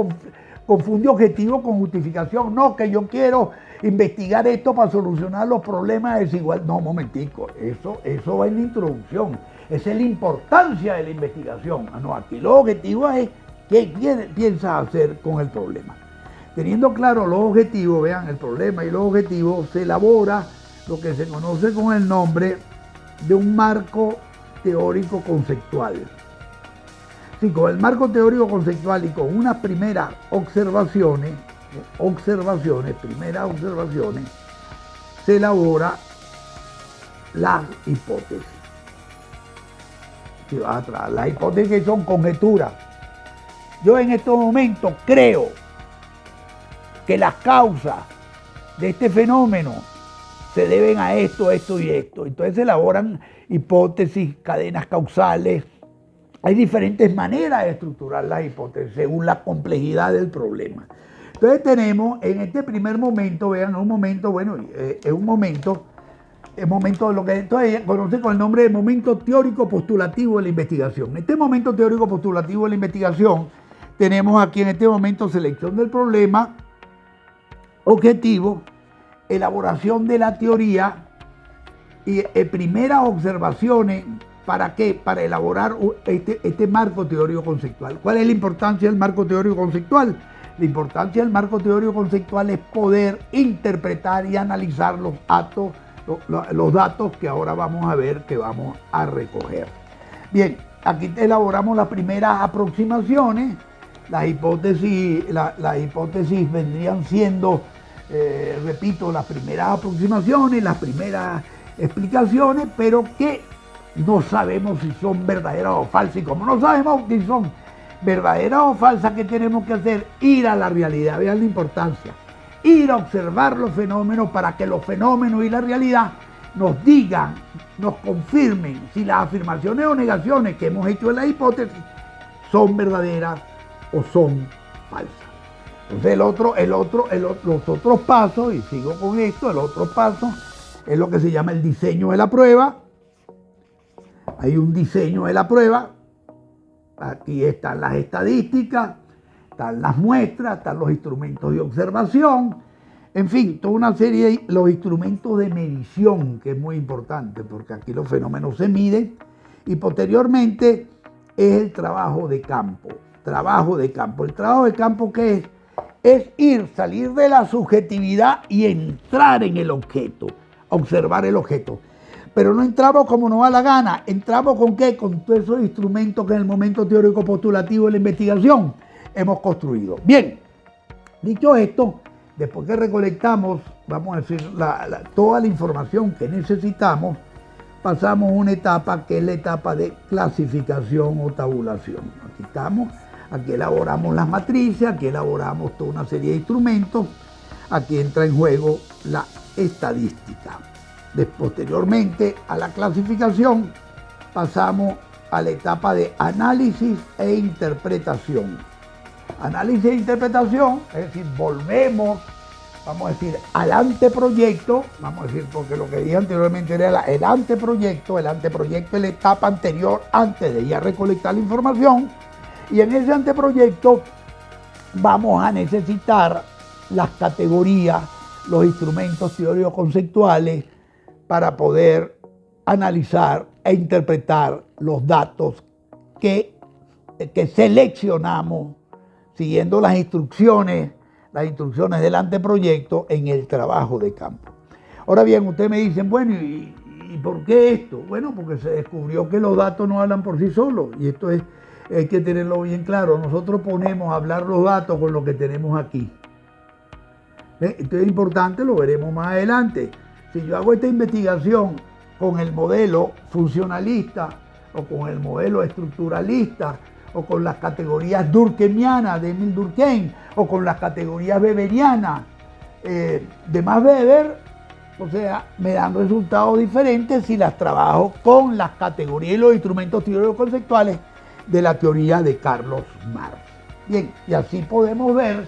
confunde objetivo con justificación. No, que yo quiero investigar esto para solucionar los problemas de desigualdad. No, momentico, eso va en la introducción. Esa es la importancia de la investigación. No, aquí los objetivos es qué piensas hacer con el problema. Teniendo claro los objetivos, vean, el problema y los objetivos, se elabora lo que se conoce con el nombre de un marco teórico conceptual. Sí, con el marco teórico conceptual y con unas primeras observaciones, se elabora las hipótesis. Si vas atrás, las hipótesis son conjeturas. Yo en estos momentos creo que las causas de este fenómeno se deben a esto, esto y esto. Entonces se elaboran hipótesis, cadenas causales. Hay diferentes maneras de estructurar las hipótesis según la complejidad del problema. Entonces tenemos en este primer momento, vean, un momento, bueno, es un momento de lo que entonces conoce con el nombre de momento teórico postulativo de la investigación. En este momento teórico postulativo de la investigación, tenemos aquí en este momento selección del problema, objetivo, elaboración de la teoría y primeras observaciones. ¿Para qué? Para elaborar este marco teórico conceptual. ¿Cuál es la importancia del marco teórico conceptual? La importancia del marco teórico conceptual es poder interpretar y analizar los datos que ahora vamos a ver, que vamos a recoger. Bien, aquí elaboramos las primeras aproximaciones. Las hipótesis vendrían siendo, repito, las primeras aproximaciones, las primeras explicaciones, pero que no sabemos si son verdaderas o falsas. Y como no sabemos si son verdaderas o falsas, ¿qué tenemos que hacer? Ir a la realidad. Vean la importancia. Ir a observar los fenómenos para que los fenómenos y la realidad nos digan, nos confirmen si las afirmaciones o negaciones que hemos hecho en la hipótesis son verdaderas o son falsas. Entonces los otros pasos, y sigo con esto, el otro paso es lo que se llama el diseño de la prueba. Hay un diseño de la prueba, Aquí están las estadísticas, están las muestras, están los instrumentos de observación, en fin, toda una serie de los instrumentos de medición, que es muy importante, porque aquí los fenómenos se miden, y posteriormente es el trabajo de campo. Trabajo de campo. ¿El trabajo de campo qué es? Es salir de la subjetividad y entrar en el objeto, observar el objeto. Pero no entramos como nos da la gana, entramos ¿con qué? Con todos esos instrumentos que en el momento teórico postulativo de la investigación hemos construido. Bien, dicho esto, después que recolectamos, vamos a decir, toda la información que necesitamos, pasamos a una etapa que es la etapa de clasificación o tabulación. Aquí estamos, aquí elaboramos las matrices, aquí elaboramos toda una serie de instrumentos, aquí entra en juego la estadística. Posteriormente a la clasificación pasamos a la etapa de análisis e interpretación. Análisis e interpretación, es decir, volvemos, vamos a decir, al anteproyecto, vamos a decir, porque lo que dije anteriormente era el anteproyecto es la etapa anterior antes de ya recolectar la información, y en ese anteproyecto vamos a necesitar las categorías, los instrumentos teóricos conceptuales para poder analizar e interpretar los datos que seleccionamos siguiendo las instrucciones del anteproyecto en el trabajo de campo. Ahora bien, ustedes me dicen, bueno, ¿y por qué esto? Bueno, porque se descubrió que los datos no hablan por sí solos, y esto hay que tenerlo bien claro. Nosotros ponemos a hablar los datos con lo que tenemos aquí. Esto es importante, lo veremos más adelante. Si yo hago esta investigación con el modelo funcionalista o con el modelo estructuralista o con las categorías durkheimianas de Emile Durkheim o con las categorías weberianas de Max Weber, o sea, me dan resultados diferentes si las trabajo con las categorías y los instrumentos teóricos conceptuales de la teoría de Carlos Marx. Bien, y así podemos ver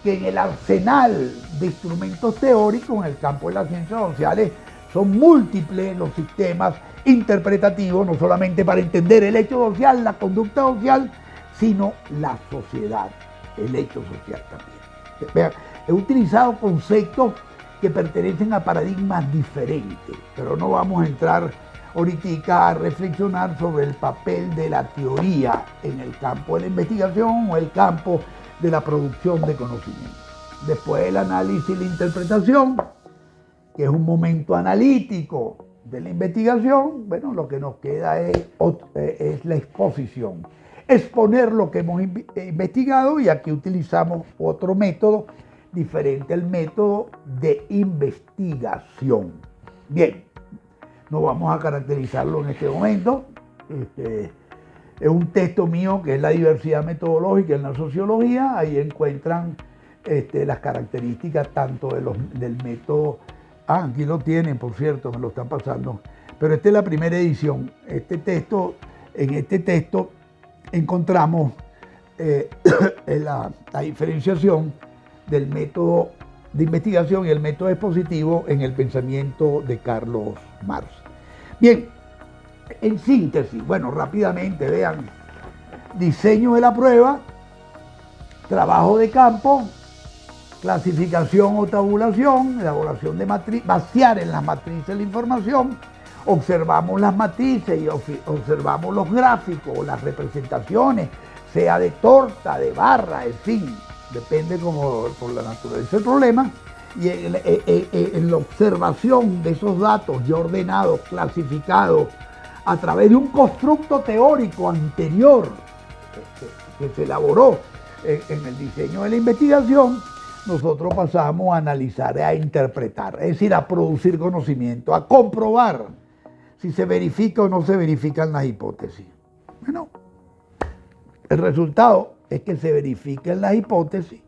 que en el arsenal de instrumentos teóricos en el campo de las ciencias sociales son múltiples los sistemas interpretativos, no solamente para entender el hecho social, la conducta social, sino la sociedad, el hecho social también. Vean, he utilizado conceptos que pertenecen a paradigmas diferentes, pero no vamos a entrar ahorita a reflexionar sobre el papel de la teoría en el campo de la investigación o el campo de la producción de conocimiento. Después el análisis y la interpretación, que es un momento analítico de la investigación. Bueno, lo que nos queda es la exposición, exponer lo que hemos investigado, y aquí utilizamos otro método diferente al método de investigación. Bien, no vamos a caracterizarlo en este momento. Es un texto mío que es la diversidad metodológica en la sociología. Ahí encuentran las características tanto del método. Aquí lo tienen, por cierto, me lo están pasando. Pero esta es la primera edición. En este texto encontramos la diferenciación del método de investigación y el método expositivo en el pensamiento de Carlos Marx. Bien, en síntesis, bueno, rápidamente vean: diseño de la prueba, trabajo de campo, clasificación o tabulación, elaboración de matriz, vaciar en las matrices la información, observamos las matrices y observamos los gráficos, las representaciones, sea de torta, de barra, en fin, depende por la naturaleza del problema, y en la observación de esos datos ya ordenados, clasificados, a través de un constructo teórico anterior que se elaboró en el diseño de la investigación, nosotros pasamos a analizar, a interpretar, es decir, a producir conocimiento, a comprobar si se verifica o no se verifican las hipótesis. Bueno, el resultado es que se verifiquen las hipótesis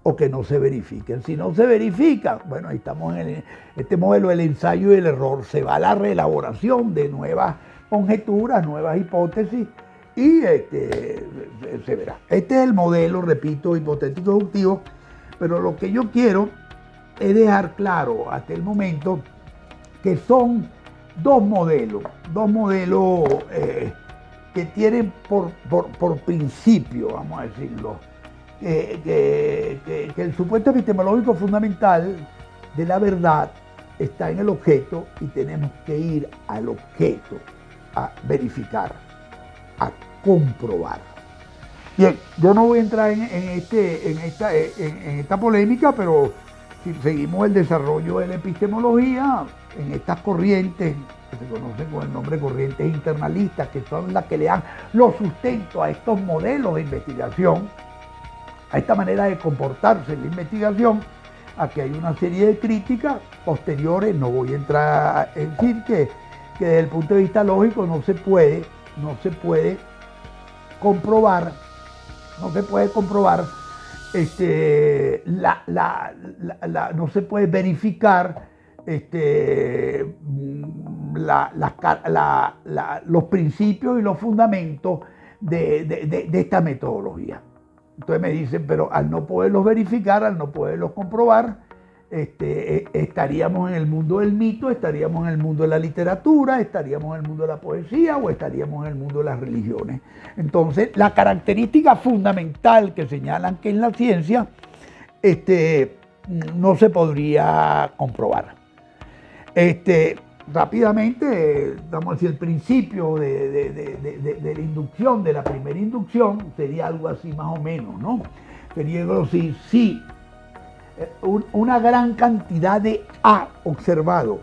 o que no se verifiquen. Si no se verifica, bueno, ahí estamos en este modelo del ensayo y el error. Se va a la reelaboración de nuevas conjeturas, nuevas hipótesis, y se verá. Este es el modelo, repito, hipotético deductivo, pero lo que yo quiero es dejar claro hasta el momento que son dos modelos que tienen por principio, vamos a decirlo, que el supuesto epistemológico fundamental de la verdad está en el objeto y tenemos que ir al objeto a verificar, a comprobar. Bien, yo no voy a entrar en esta polémica, pero si seguimos el desarrollo de la epistemología, en estas corrientes que se conocen con el nombre de corrientes internalistas, que son las que le dan los sustentos a estos modelos de investigación, a esta manera de comportarse en la investigación, aquí hay una serie de críticas posteriores. No voy a entrar a decir que desde el punto de vista lógico no se puede comprobar, no se puede verificar los principios y los fundamentos de esta metodología. Entonces me dicen, pero al no poderlos verificar, al no poderlos comprobar, estaríamos en el mundo del mito, estaríamos en el mundo de la literatura, estaríamos en el mundo de la poesía o estaríamos en el mundo de las religiones. Entonces, la característica fundamental que señalan que en la ciencia no se podría comprobar. Rápidamente, vamos a decir, el principio de la inducción, de la primera inducción, sería algo así más o menos, ¿no? Sería algo así, sí, una gran cantidad de A observado.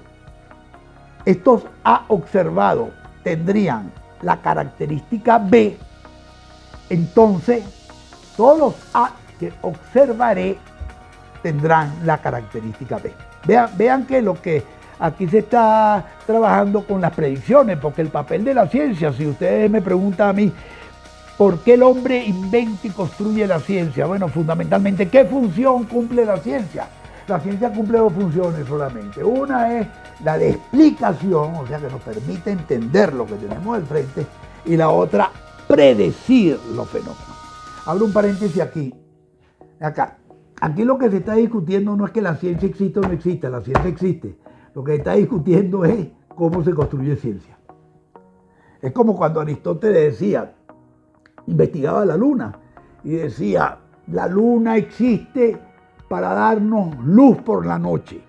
Estos A observados tendrían la característica B, entonces todos los A que observaré tendrán la característica B. Vean que lo que aquí se está trabajando con las predicciones, porque el papel de la ciencia, si ustedes me preguntan a mí, ¿por qué el hombre inventa y construye la ciencia? Bueno, fundamentalmente, ¿qué función cumple la ciencia? La ciencia cumple dos funciones solamente. Una es la de explicación, o sea, que nos permite entender lo que tenemos al frente, y la otra, predecir los fenómenos. Abro un paréntesis aquí. Acá. Aquí lo que se está discutiendo no es que la ciencia existe o no existe, la ciencia existe. Lo que se está discutiendo es cómo se construye ciencia. Es como cuando Aristóteles decía, investigaba la luna y decía, la luna existe para darnos luz por la noche.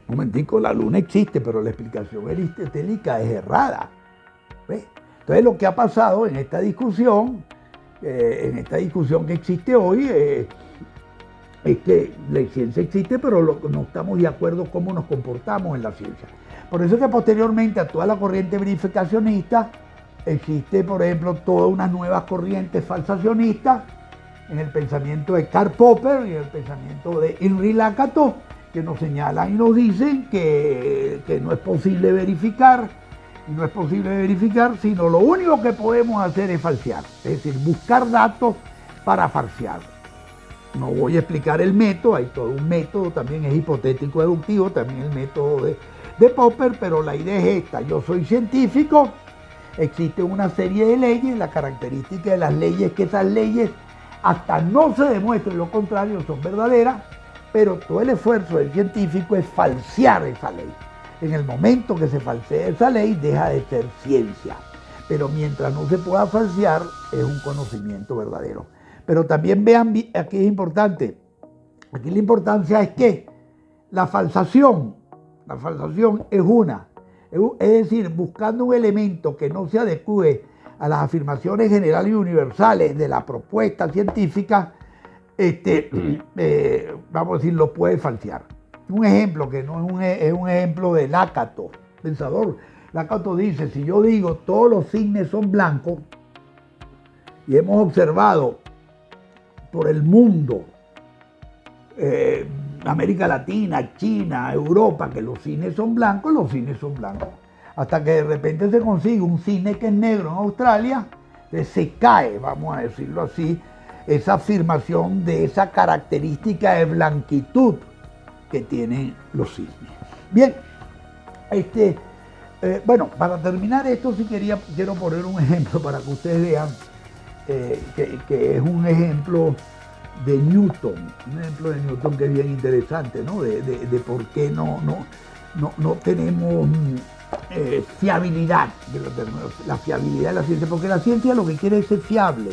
Un momentico, la luna existe, pero la explicación aristotélica es errada. ¿Ves? Entonces lo que ha pasado en esta discusión que existe hoy, es que la ciencia existe, pero no estamos de acuerdo cómo nos comportamos en la ciencia. Por eso es que posteriormente a toda la corriente verificacionista existe, por ejemplo, todas unas nuevas corrientes falsacionistas en el pensamiento de Karl Popper y en el pensamiento de Henri Lakatos, que nos señalan y nos dicen que no es posible verificar, y no es posible verificar, sino lo único que podemos hacer es falsear, es decir, buscar datos para falsear. No voy a explicar el método, hay todo un método, también es hipotético deductivo, también el método de Popper, pero la idea es esta: yo soy científico, existe una serie de leyes, la característica de las leyes es que esas leyes hasta no se demuestren lo contrario son verdaderas, pero todo el esfuerzo del científico es falsear esa ley. En el momento que se falsea esa ley deja de ser ciencia, pero mientras no se pueda falsear es un conocimiento verdadero. Pero también vean, aquí es importante, aquí la importancia es que la falsación es es decir, buscando un elemento que no se adecue a las afirmaciones generales y universales de la propuesta científica, vamos a decir, lo puede falsear. Un ejemplo que no es un ejemplo de Lakatos, pensador. Lakatos dice, si yo digo todos los cisnes son blancos y hemos observado por el mundo, América Latina, China, Europa, que los cisnes son blancos, hasta que de repente se consigue un cisne que es negro en Australia, se cae, vamos a decirlo así, esa afirmación de esa característica de blanquitud que tienen los cisnes. Bien, bueno, para terminar esto sí quiero poner un ejemplo para que ustedes vean que es un ejemplo de Newton, que es bien interesante, ¿no? De por qué no tenemos fiabilidad, la fiabilidad de la ciencia, porque la ciencia lo que quiere es ser fiable,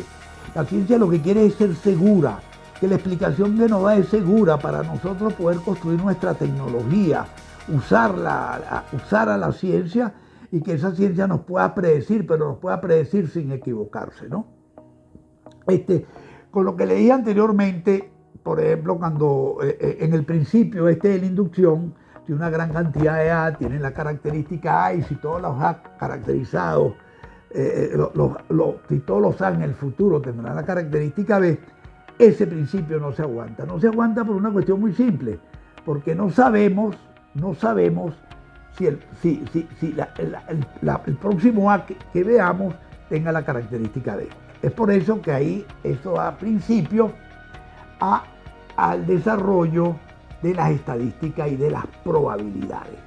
la ciencia lo que quiere es ser segura, que la explicación que nos da es segura para nosotros poder construir nuestra tecnología, usar a la ciencia y que esa ciencia nos pueda predecir, pero nos pueda predecir sin equivocarse, ¿no? Con lo que leí anteriormente, por ejemplo, cuando en el principio de la inducción, tiene una gran cantidad de A, tiene la característica A, y si todos los A caracterizados, si todos los A en el futuro tendrán la característica B, ese principio no se aguanta. No se aguanta por una cuestión muy simple, porque no sabemos si el próximo A que veamos tenga la característica B. Es por eso que ahí esto da principio al desarrollo de las estadísticas y de las probabilidades.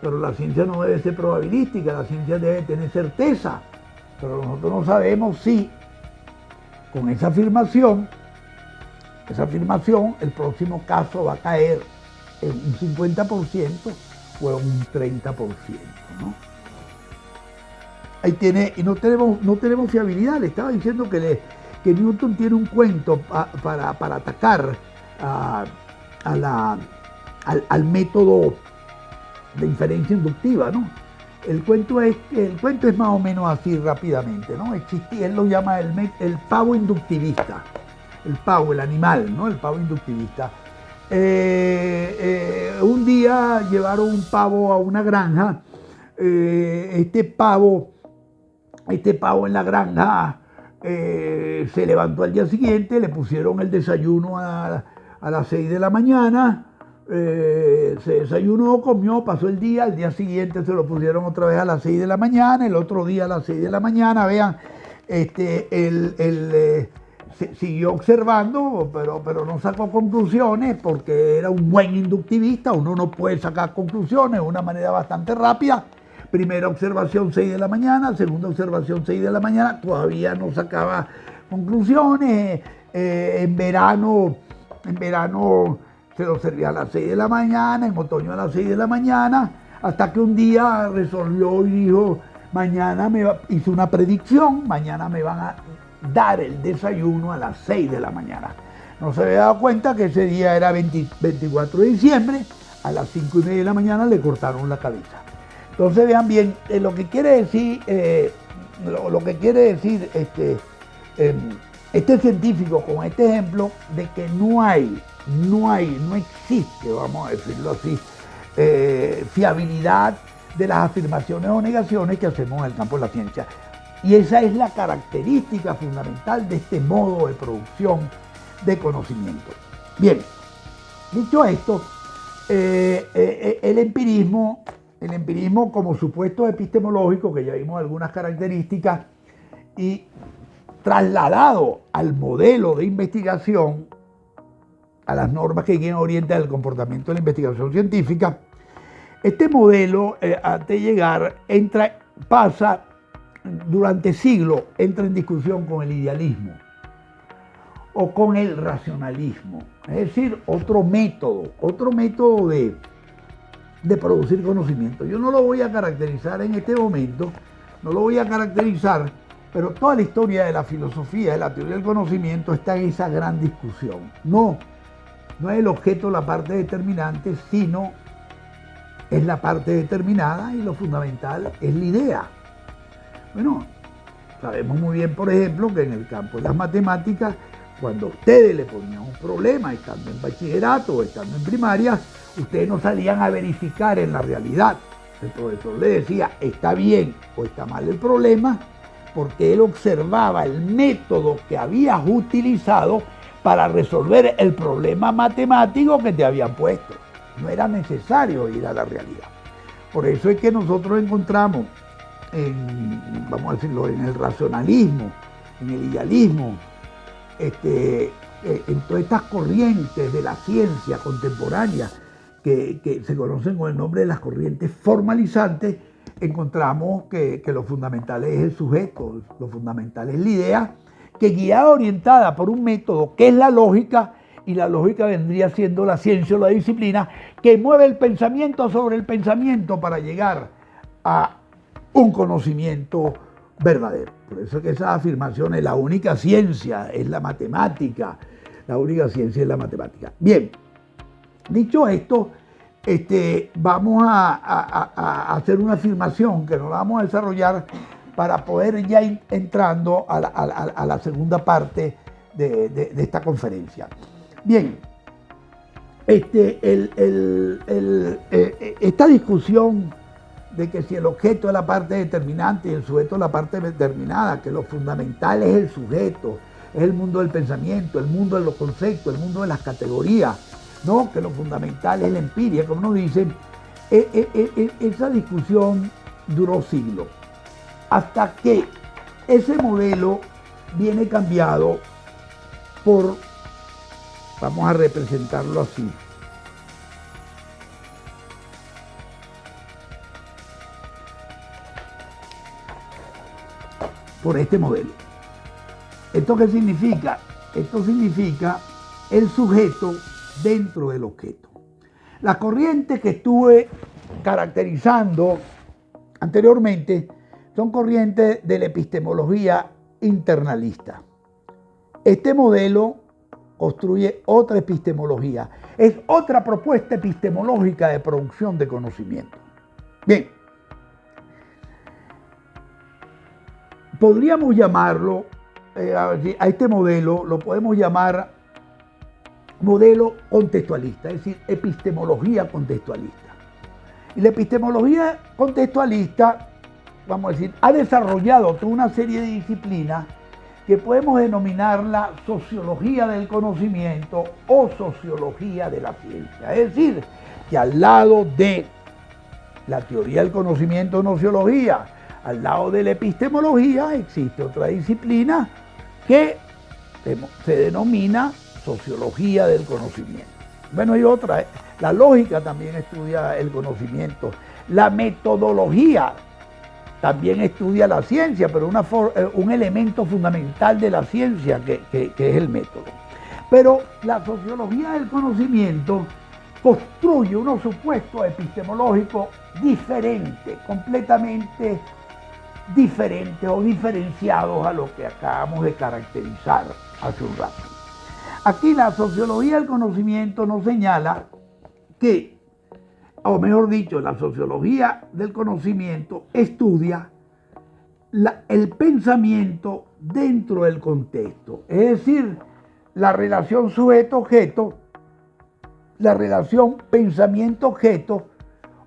Pero la ciencia no debe ser probabilística, la ciencia debe tener certeza. Pero nosotros no sabemos si con esa afirmación, el próximo caso va a caer en un 50% o en un 30%, ¿no? Ahí tiene, y no tenemos fiabilidad. Le estaba diciendo que Newton tiene un cuento para atacar al método de inferencia inductiva, ¿no? El cuento es más o menos así rápidamente, ¿no? Él lo llama el pavo inductivista, el animal, ¿no? El pavo inductivista. Un día llevaron un pavo a una granja. Este pavo en la granja se levantó al día siguiente, le pusieron el desayuno a las 6 de la mañana, se desayunó, comió, pasó el día, al día siguiente se lo pusieron otra vez a las 6 de la mañana, el otro día a las 6 de la mañana, vean, siguió observando, pero no sacó conclusiones porque era un buen inductivista. Uno no puede sacar conclusiones de una manera bastante rápida. Primera observación 6 de la mañana, segunda observación 6 de la mañana, todavía no sacaba conclusiones. En verano se lo servía a las 6 de la mañana, en otoño a las 6 de la mañana, hasta que un día resolvió y dijo, hizo una predicción, mañana me van a dar el desayuno a las 6 de la mañana. No se había dado cuenta que ese día era 24 de diciembre, a las 5:30 de la mañana le cortaron la cabeza. Entonces vean bien, lo que quiere decir este científico con este ejemplo de que no existe, vamos a decirlo así, fiabilidad de las afirmaciones o negaciones que hacemos en el campo de la ciencia. Y esa es la característica fundamental de este modo de producción de conocimiento. Bien, dicho esto, el empirismo como supuesto epistemológico, que ya vimos algunas características, y trasladado al modelo de investigación, a las normas que guían orientan el comportamiento de la investigación científica, este modelo, antes de llegar, pasa durante siglos, entra en discusión con el idealismo o con el racionalismo, es decir, otro método de producir conocimiento. Yo no lo voy a caracterizar en este momento, pero toda la historia de la filosofía, de la teoría del conocimiento está en esa gran discusión. No es el objeto la parte determinante, sino es la parte determinada, y lo fundamental es la idea. Bueno, sabemos muy bien, por ejemplo, que en el campo de las matemáticas, cuando a ustedes le ponían un problema, estando en bachillerato o estando en primaria, ustedes no salían a verificar en la realidad. El profesor le decía, está bien o está mal el problema, porque él observaba el método que habías utilizado para resolver el problema matemático que te habían puesto. No era necesario ir a la realidad. Por eso es que nosotros encontramos, vamos a decirlo, en el racionalismo, en el idealismo, en todas estas corrientes de la ciencia contemporánea que se conocen con el nombre de las corrientes formalizantes, encontramos que lo fundamental es el sujeto, lo fundamental es la idea, que guiada, orientada por un método que es la lógica, y la lógica vendría siendo la ciencia o la disciplina que mueve el pensamiento sobre el pensamiento para llegar a un conocimiento verdadero. Por eso es que esa afirmación es la única ciencia, es la matemática. La única ciencia es la matemática. Bien, dicho esto, vamos a hacer una afirmación que nos la vamos a desarrollar para poder ya ir entrando a la segunda parte de esta conferencia. Bien, esta discusión de que si el objeto es la parte determinante y el sujeto es la parte determinada, que lo fundamental es el sujeto, es el mundo del pensamiento, el mundo de los conceptos, el mundo de las categorías, no, que lo fundamental es la empiria, como nos dicen, esa discusión duró siglos, hasta que ese modelo viene cambiado por, vamos a representarlo así, por este modelo. ¿Esto qué significa? Esto significa el sujeto dentro del objeto. Las corrientes que estuve caracterizando anteriormente son corrientes de la epistemología internalista. Este modelo construye otra epistemología, es otra propuesta epistemológica de producción de conocimiento. Bien, podríamos llamarlo, a este modelo lo podemos llamar modelo contextualista, es decir, epistemología contextualista. Y la epistemología contextualista, vamos a decir, ha desarrollado toda una serie de disciplinas que podemos denominarla sociología del conocimiento o sociología de la ciencia. Es decir, que al lado de la teoría del conocimiento, nociología, al lado de la epistemología existe otra disciplina que se denomina sociología del conocimiento. Bueno, hay otra, la lógica también estudia el conocimiento, la metodología también estudia la ciencia, pero un elemento fundamental de la ciencia que es el método. Pero la sociología del conocimiento construye unos supuestos epistemológicos diferentes, completamente diferentes o diferenciados a lo que acabamos de caracterizar hace un rato. Aquí la sociología del conocimiento nos señala que, o mejor dicho, la sociología del conocimiento estudia el pensamiento dentro del contexto, es decir, la relación sujeto-objeto, la relación pensamiento-objeto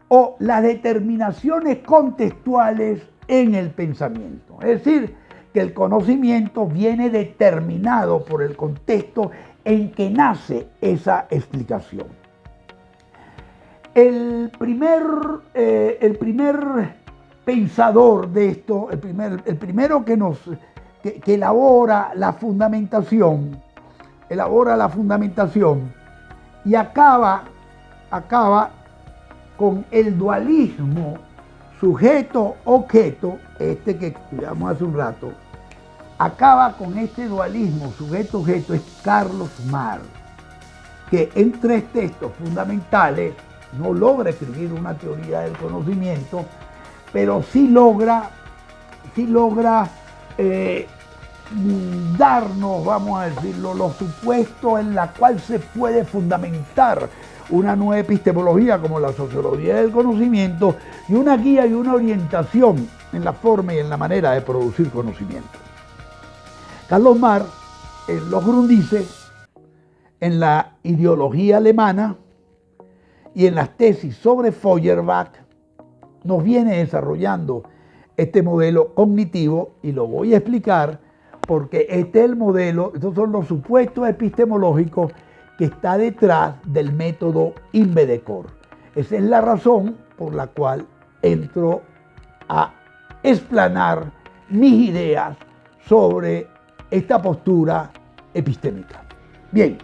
o las determinaciones contextuales en el pensamiento. Es decir, que el conocimiento viene determinado por el contexto en que nace esa explicación. El primer pensador de esto, el primero que elabora la fundamentación y acaba con el dualismo sujeto-objeto, este que estudiamos hace un rato, acaba con este dualismo sujeto-objeto, es Carlos Marx, que en 3 textos fundamentales no logra escribir una teoría del conocimiento, pero sí logra darnos, vamos a decirlo, los supuestos en la cual se puede fundamentar una nueva epistemología como la sociología del conocimiento y una guía y una orientación en la forma y en la manera de producir conocimiento. Carlos Marx, en los Grundrisse, en la ideología alemana y en las tesis sobre Feuerbach, nos viene desarrollando este modelo cognitivo y lo voy a explicar porque este es el modelo, estos son los supuestos epistemológicos que está detrás del método Invedecor. Esa es la razón por la cual entro a explanar mis ideas sobre esta postura epistémica. Bien,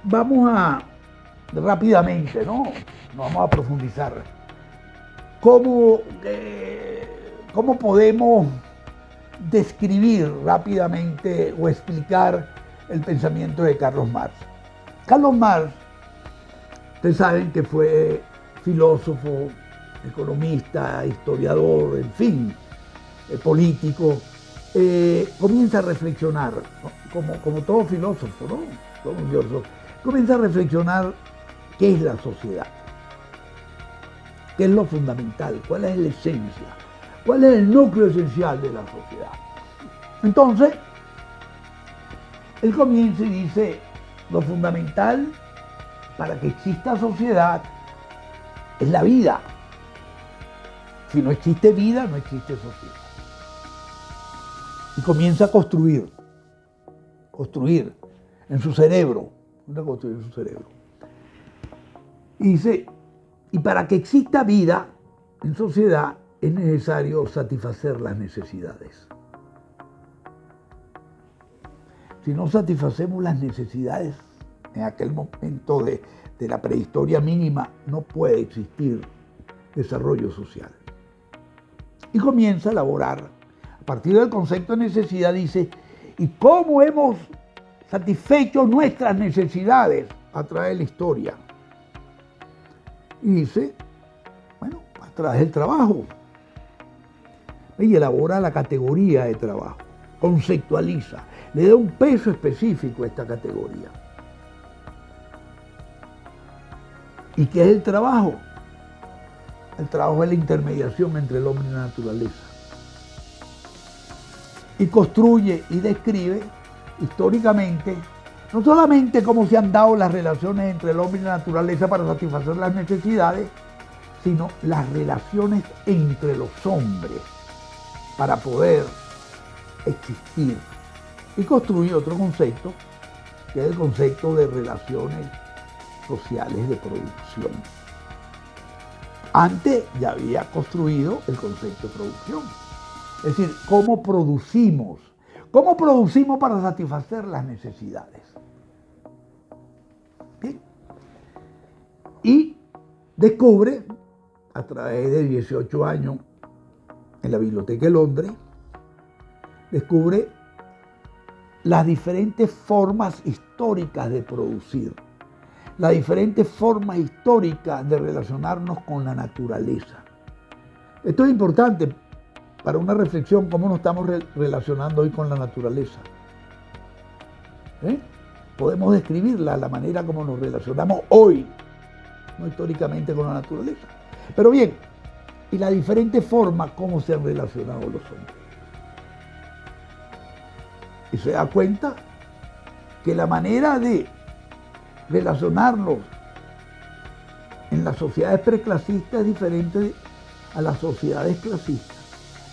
vamos a rápidamente, no vamos a profundizar. ¿Cómo podemos describir rápidamente o explicar el pensamiento de Carlos Marx? Carlos Marx, ustedes saben que fue filósofo, economista, historiador, en fin, político, comienza a reflexionar, ¿no? como todo filósofo, ¿no? Todo un filósofo, comienza a reflexionar qué es la sociedad, qué es lo fundamental, cuál es la esencia, cuál es el núcleo esencial de la sociedad. Entonces, él comienza y dice, lo fundamental para que exista sociedad es la vida. Si no existe vida, no existe sociedad. Y comienza a construir en su cerebro, Y dice, y para que exista vida en sociedad es necesario satisfacer las necesidades. Si no satisfacemos las necesidades en aquel momento de la prehistoria mínima, no puede existir desarrollo social. Y comienza a elaborar, a partir del concepto de necesidad, dice, ¿y cómo hemos satisfecho nuestras necesidades a través de la historia? Y dice, bueno, a través del trabajo. Y elabora la categoría de trabajo, conceptualiza, le da un peso específico a esta categoría. ¿Y qué es el trabajo? El trabajo es la intermediación entre el hombre y la naturaleza. Y construye y describe históricamente no solamente cómo se han dado las relaciones entre el hombre y la naturaleza para satisfacer las necesidades, sino las relaciones entre los hombres para poder existir. Y construye otro concepto, que es el concepto de relaciones sociales de producción. Antes ya había construido el concepto de producción. Es decir, ¿cómo producimos? ¿Cómo producimos para satisfacer las necesidades? Bien. Y descubre, a través de 18 años en la Biblioteca de Londres, descubre las diferentes formas históricas de producir, las diferentes formas históricas de relacionarnos con la naturaleza. Esto es importante para una reflexión, cómo nos estamos relacionando hoy con la naturaleza. Podemos describirla, la manera como nos relacionamos hoy, no históricamente, con la naturaleza. Pero bien, y la diferente forma como se han relacionado los hombres. Y se da cuenta que la manera de relacionarnos en las sociedades preclasistas es diferente a las sociedades clasistas.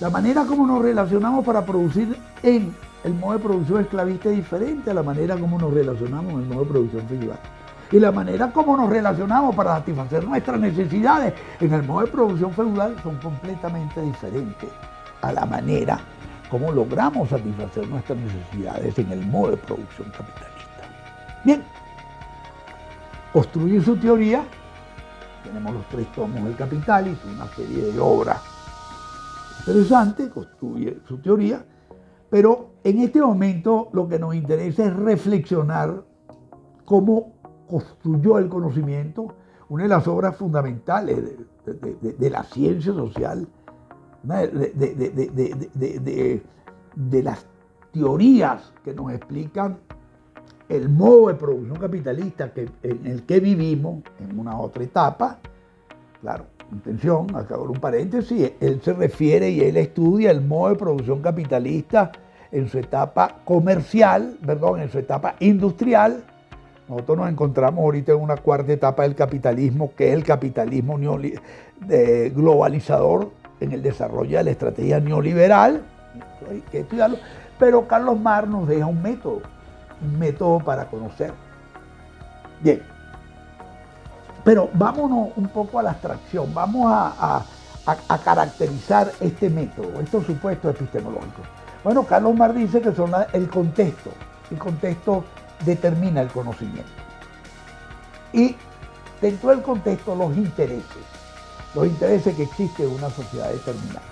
La manera como nos relacionamos para producir en el modo de producción esclavista es diferente a la manera como nos relacionamos en el modo de producción feudal. Y la manera como nos relacionamos para satisfacer nuestras necesidades en el modo de producción feudal son completamente diferentes a la manera como logramos satisfacer nuestras necesidades en el modo de producción capitalista. Bien, construye su teoría. Tenemos los 3 tomos del Capital y una serie de obras interesantes, construye su teoría, pero en este momento lo que nos interesa es reflexionar cómo construyó el conocimiento, una de las obras fundamentales de la ciencia social, de las teorías que nos explican el modo de producción capitalista en el que vivimos en una otra etapa. Claro, atención, acabo de un paréntesis, él se refiere y él estudia el modo de producción capitalista en su etapa comercial, en su etapa industrial. Nosotros nos encontramos ahorita en una cuarta etapa del capitalismo, que es el capitalismo globalizador en el desarrollo de la estrategia neoliberal. Hay que estudiarlo. Pero Carlos Marx nos deja un método para conocer. Bien, pero vámonos un poco a la abstracción, vamos a caracterizar este método, estos supuestos epistemológicos. Bueno, Carlos Marx dice que son el contexto determina el conocimiento. Y dentro del contexto los intereses que existen en una sociedad determinada.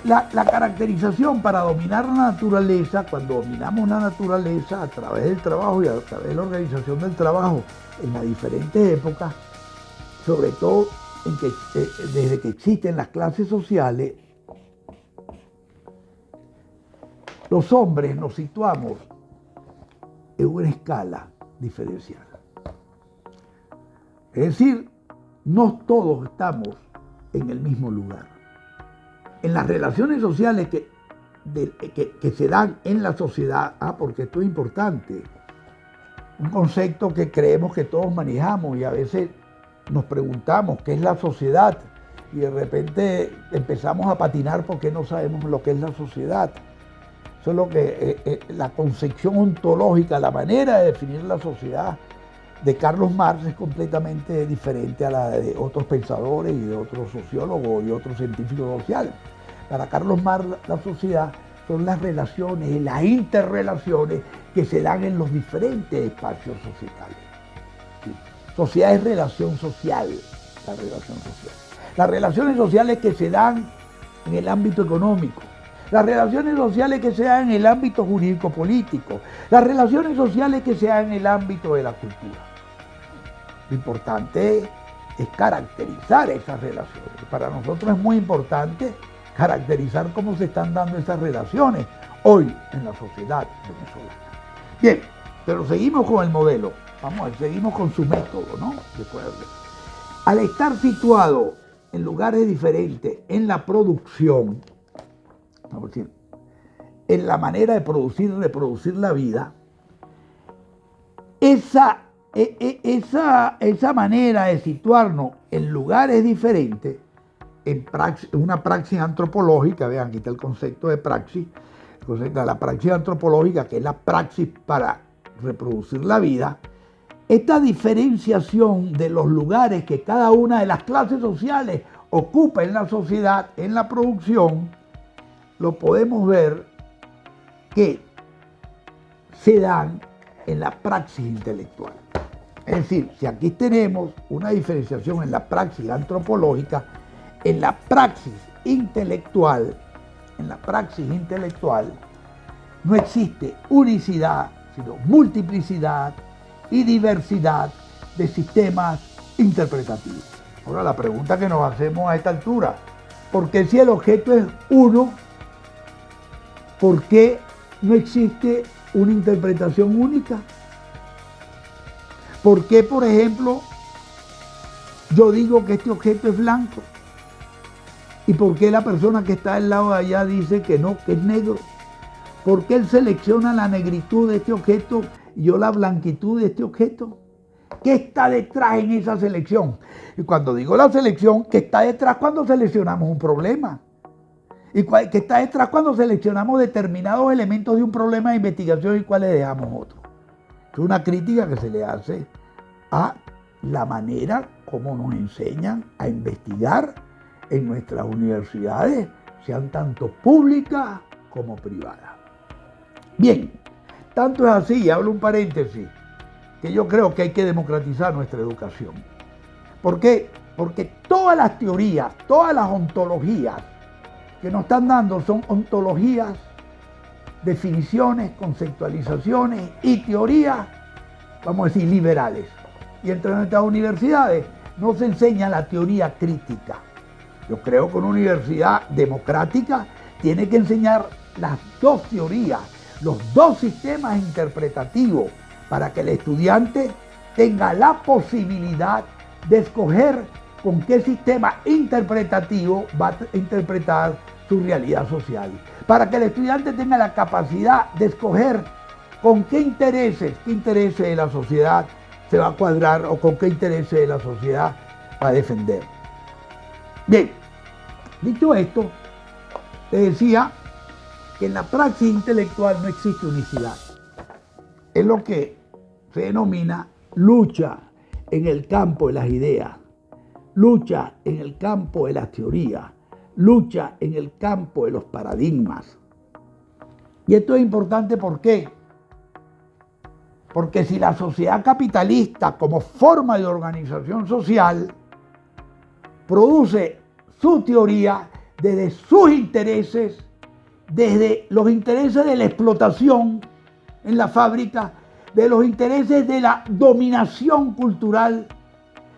La caracterización para dominar la naturaleza, cuando dominamos la naturaleza a través del trabajo y a través de la organización del trabajo en las diferentes épocas, sobre todo en que desde que existen las clases sociales, los hombres nos situamos en una escala diferenciada. Es decir, no todos estamos en el mismo lugar. En las relaciones sociales que se dan en la sociedad, porque esto es importante, un concepto que creemos que todos manejamos y a veces nos preguntamos qué es la sociedad y de repente empezamos a patinar porque no sabemos lo que es la sociedad. Eso es lo que la concepción ontológica, la manera de definir la sociedad de Carlos Marx es completamente diferente a la de otros pensadores y de otros sociólogos y otros científicos sociales. Para Carlos Marx, la sociedad son las relaciones, las interrelaciones que se dan en los diferentes espacios societales. ¿Sí? Sociedad es relación social, la relación social. Las relaciones sociales que se dan en el ámbito económico, las relaciones sociales que se dan en el ámbito jurídico-político, las relaciones sociales que se dan en el ámbito de la cultura. Lo importante es caracterizar esas relaciones. Para nosotros es muy importante caracterizar cómo se están dando esas relaciones hoy en la sociedad venezolana. Bien, pero seguimos con el modelo. Vamos a ver, seguimos con su método, ¿no? Al estar situado en lugares diferentes en la producción, vamos a decir, en la manera de producir y reproducir la vida, esa manera de situarnos en lugares diferentes, en una praxis antropológica, vean, aquí está el concepto de praxis, el concepto de la praxis antropológica, que es la praxis para reproducir la vida. Esta diferenciación de los lugares que cada una de las clases sociales ocupa en la sociedad, en la producción, lo podemos ver que se dan en la praxis intelectual. Es decir, si aquí tenemos una diferenciación en la praxis antropológica, en la praxis intelectual no existe unicidad, sino multiplicidad y diversidad de sistemas interpretativos. Ahora la pregunta que nos hacemos a esta altura, ¿por qué si el objeto es uno, por qué no existe una interpretación única? ¿Por qué, por ejemplo, yo digo que este objeto es blanco? ¿Y por qué la persona que está al lado de allá dice que no, que es negro? ¿Por qué él selecciona la negritud de este objeto y yo la blanquitud de este objeto? ¿Qué está detrás en esa selección? Y cuando digo la selección, ¿qué está detrás cuando seleccionamos un problema? ¿Y qué está detrás cuando seleccionamos determinados elementos de un problema de investigación y cuáles dejamos otros? Es una crítica que se le hace a la manera como nos enseñan a investigar en nuestras universidades, sean tanto públicas como privadas. Bien, tanto es así, y hablo un paréntesis, que yo creo que hay que democratizar nuestra educación. ¿Por qué? Porque todas las teorías, todas las ontologías que nos están dando son ontologías, definiciones, conceptualizaciones y teorías, vamos a decir, liberales. Y entre nuestras universidades no se enseña la teoría crítica. Yo creo que una universidad democrática tiene que enseñar las dos teorías, los dos sistemas interpretativos, para que el estudiante tenga la posibilidad de escoger con qué sistema interpretativo va a interpretar su realidad social. Para que el estudiante tenga la capacidad de escoger con qué intereses de la sociedad se va a cuadrar o con qué intereses de la sociedad va a defender. Bien, dicho esto, te decía que en la praxis intelectual no existe unicidad. Es lo que se denomina lucha en el campo de las ideas, lucha en el campo de las teorías, lucha en el campo de los paradigmas. Y esto es importante, ¿por qué? Porque si la sociedad capitalista como forma de organización social produce su teoría desde sus intereses, desde los intereses de la explotación en la fábrica, de los intereses de la dominación cultural,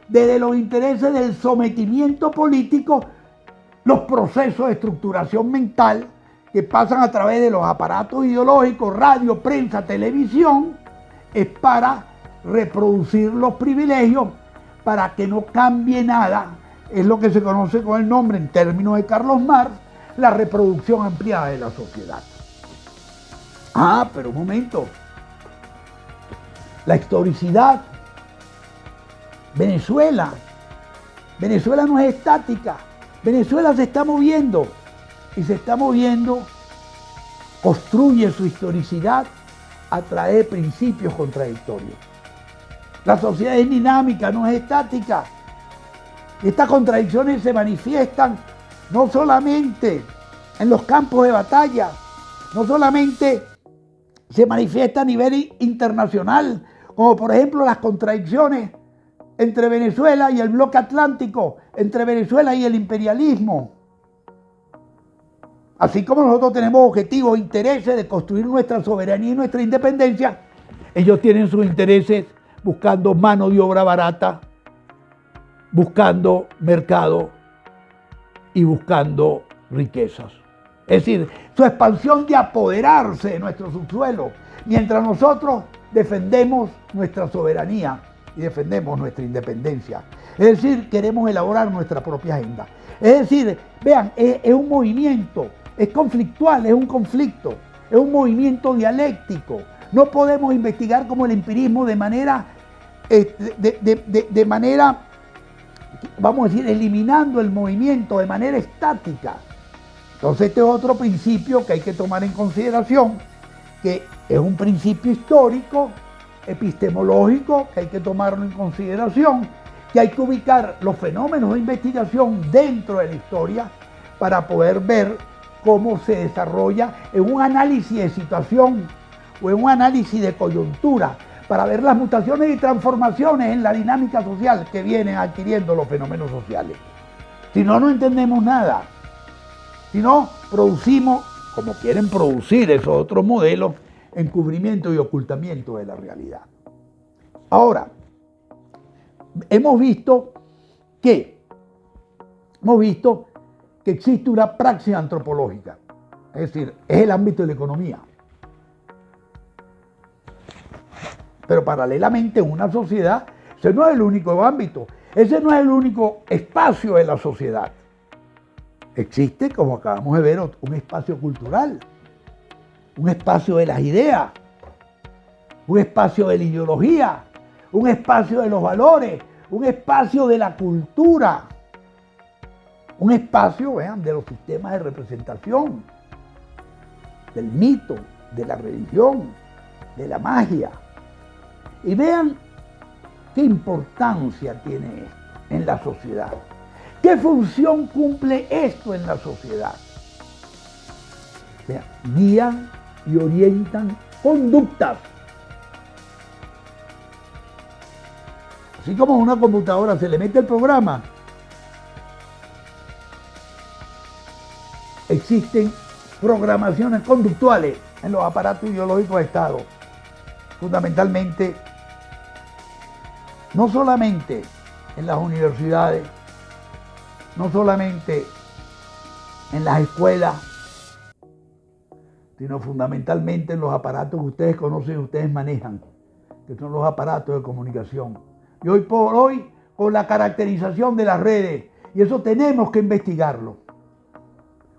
desde los intereses del sometimiento político, los procesos de estructuración mental que pasan a través de los aparatos ideológicos, radio, prensa, televisión, es para reproducir los privilegios, para que no cambie nada. Es lo que se conoce con el nombre, en términos de Carlos Marx, la reproducción ampliada de la sociedad. Ah, pero un momento. La historicidad. Venezuela no es estática. Venezuela se está moviendo. Y se está moviendo, construye su historicidad a través de principios contradictorios. La sociedad es dinámica, no es estática. Estas contradicciones se manifiestan no solamente en los campos de batalla, no solamente se manifiesta a nivel internacional, como por ejemplo las contradicciones entre Venezuela y el bloque atlántico, entre Venezuela y el imperialismo. Así como nosotros tenemos objetivos, intereses de construir nuestra soberanía y nuestra independencia, ellos tienen sus intereses buscando mano de obra barata, buscando mercado y buscando riquezas. Es decir, su expansión de apoderarse de nuestro subsuelo, mientras nosotros defendemos nuestra soberanía y defendemos nuestra independencia. Es decir, queremos elaborar nuestra propia agenda. Es decir, vean, es un movimiento, es conflictual, es un conflicto, es un movimiento dialéctico. No podemos investigar como el empirismo de manera, vamos a decir, eliminando el movimiento de manera estática. Entonces este es otro principio que hay que tomar en consideración, que es un principio histórico, epistemológico, que hay que tomarlo en consideración, que hay que ubicar los fenómenos de investigación dentro de la historia para poder ver cómo se desarrolla en un análisis de situación o en un análisis de coyuntura, para ver las mutaciones y transformaciones en la dinámica social que vienen adquiriendo los fenómenos sociales. Si no, no entendemos nada. Si no, producimos, como quieren producir esos otros modelos, encubrimiento y ocultamiento de la realidad. Ahora, hemos visto que existe una praxis antropológica, es decir, es el ámbito de la economía. Pero paralelamente en una sociedad, ese no es el único ámbito, ese no es el único espacio de la sociedad. Existe, como acabamos de ver, un espacio cultural, un espacio de las ideas, un espacio de la ideología, un espacio de los valores, un espacio de la cultura, un espacio, vean, de los sistemas de representación, del mito, de la religión, de la magia. Y vean qué importancia tiene esto en la sociedad. ¿Qué función cumple esto en la sociedad? Vean, guían y orientan conductas. Así como a una computadora se le mete el programa, existen programaciones conductuales en los aparatos ideológicos de Estado. Fundamentalmente, no solamente en las universidades, no solamente en las escuelas, sino fundamentalmente en los aparatos que ustedes conocen y ustedes manejan, que son los aparatos de comunicación. Y hoy por hoy, con la caracterización de las redes, y eso tenemos que investigarlo.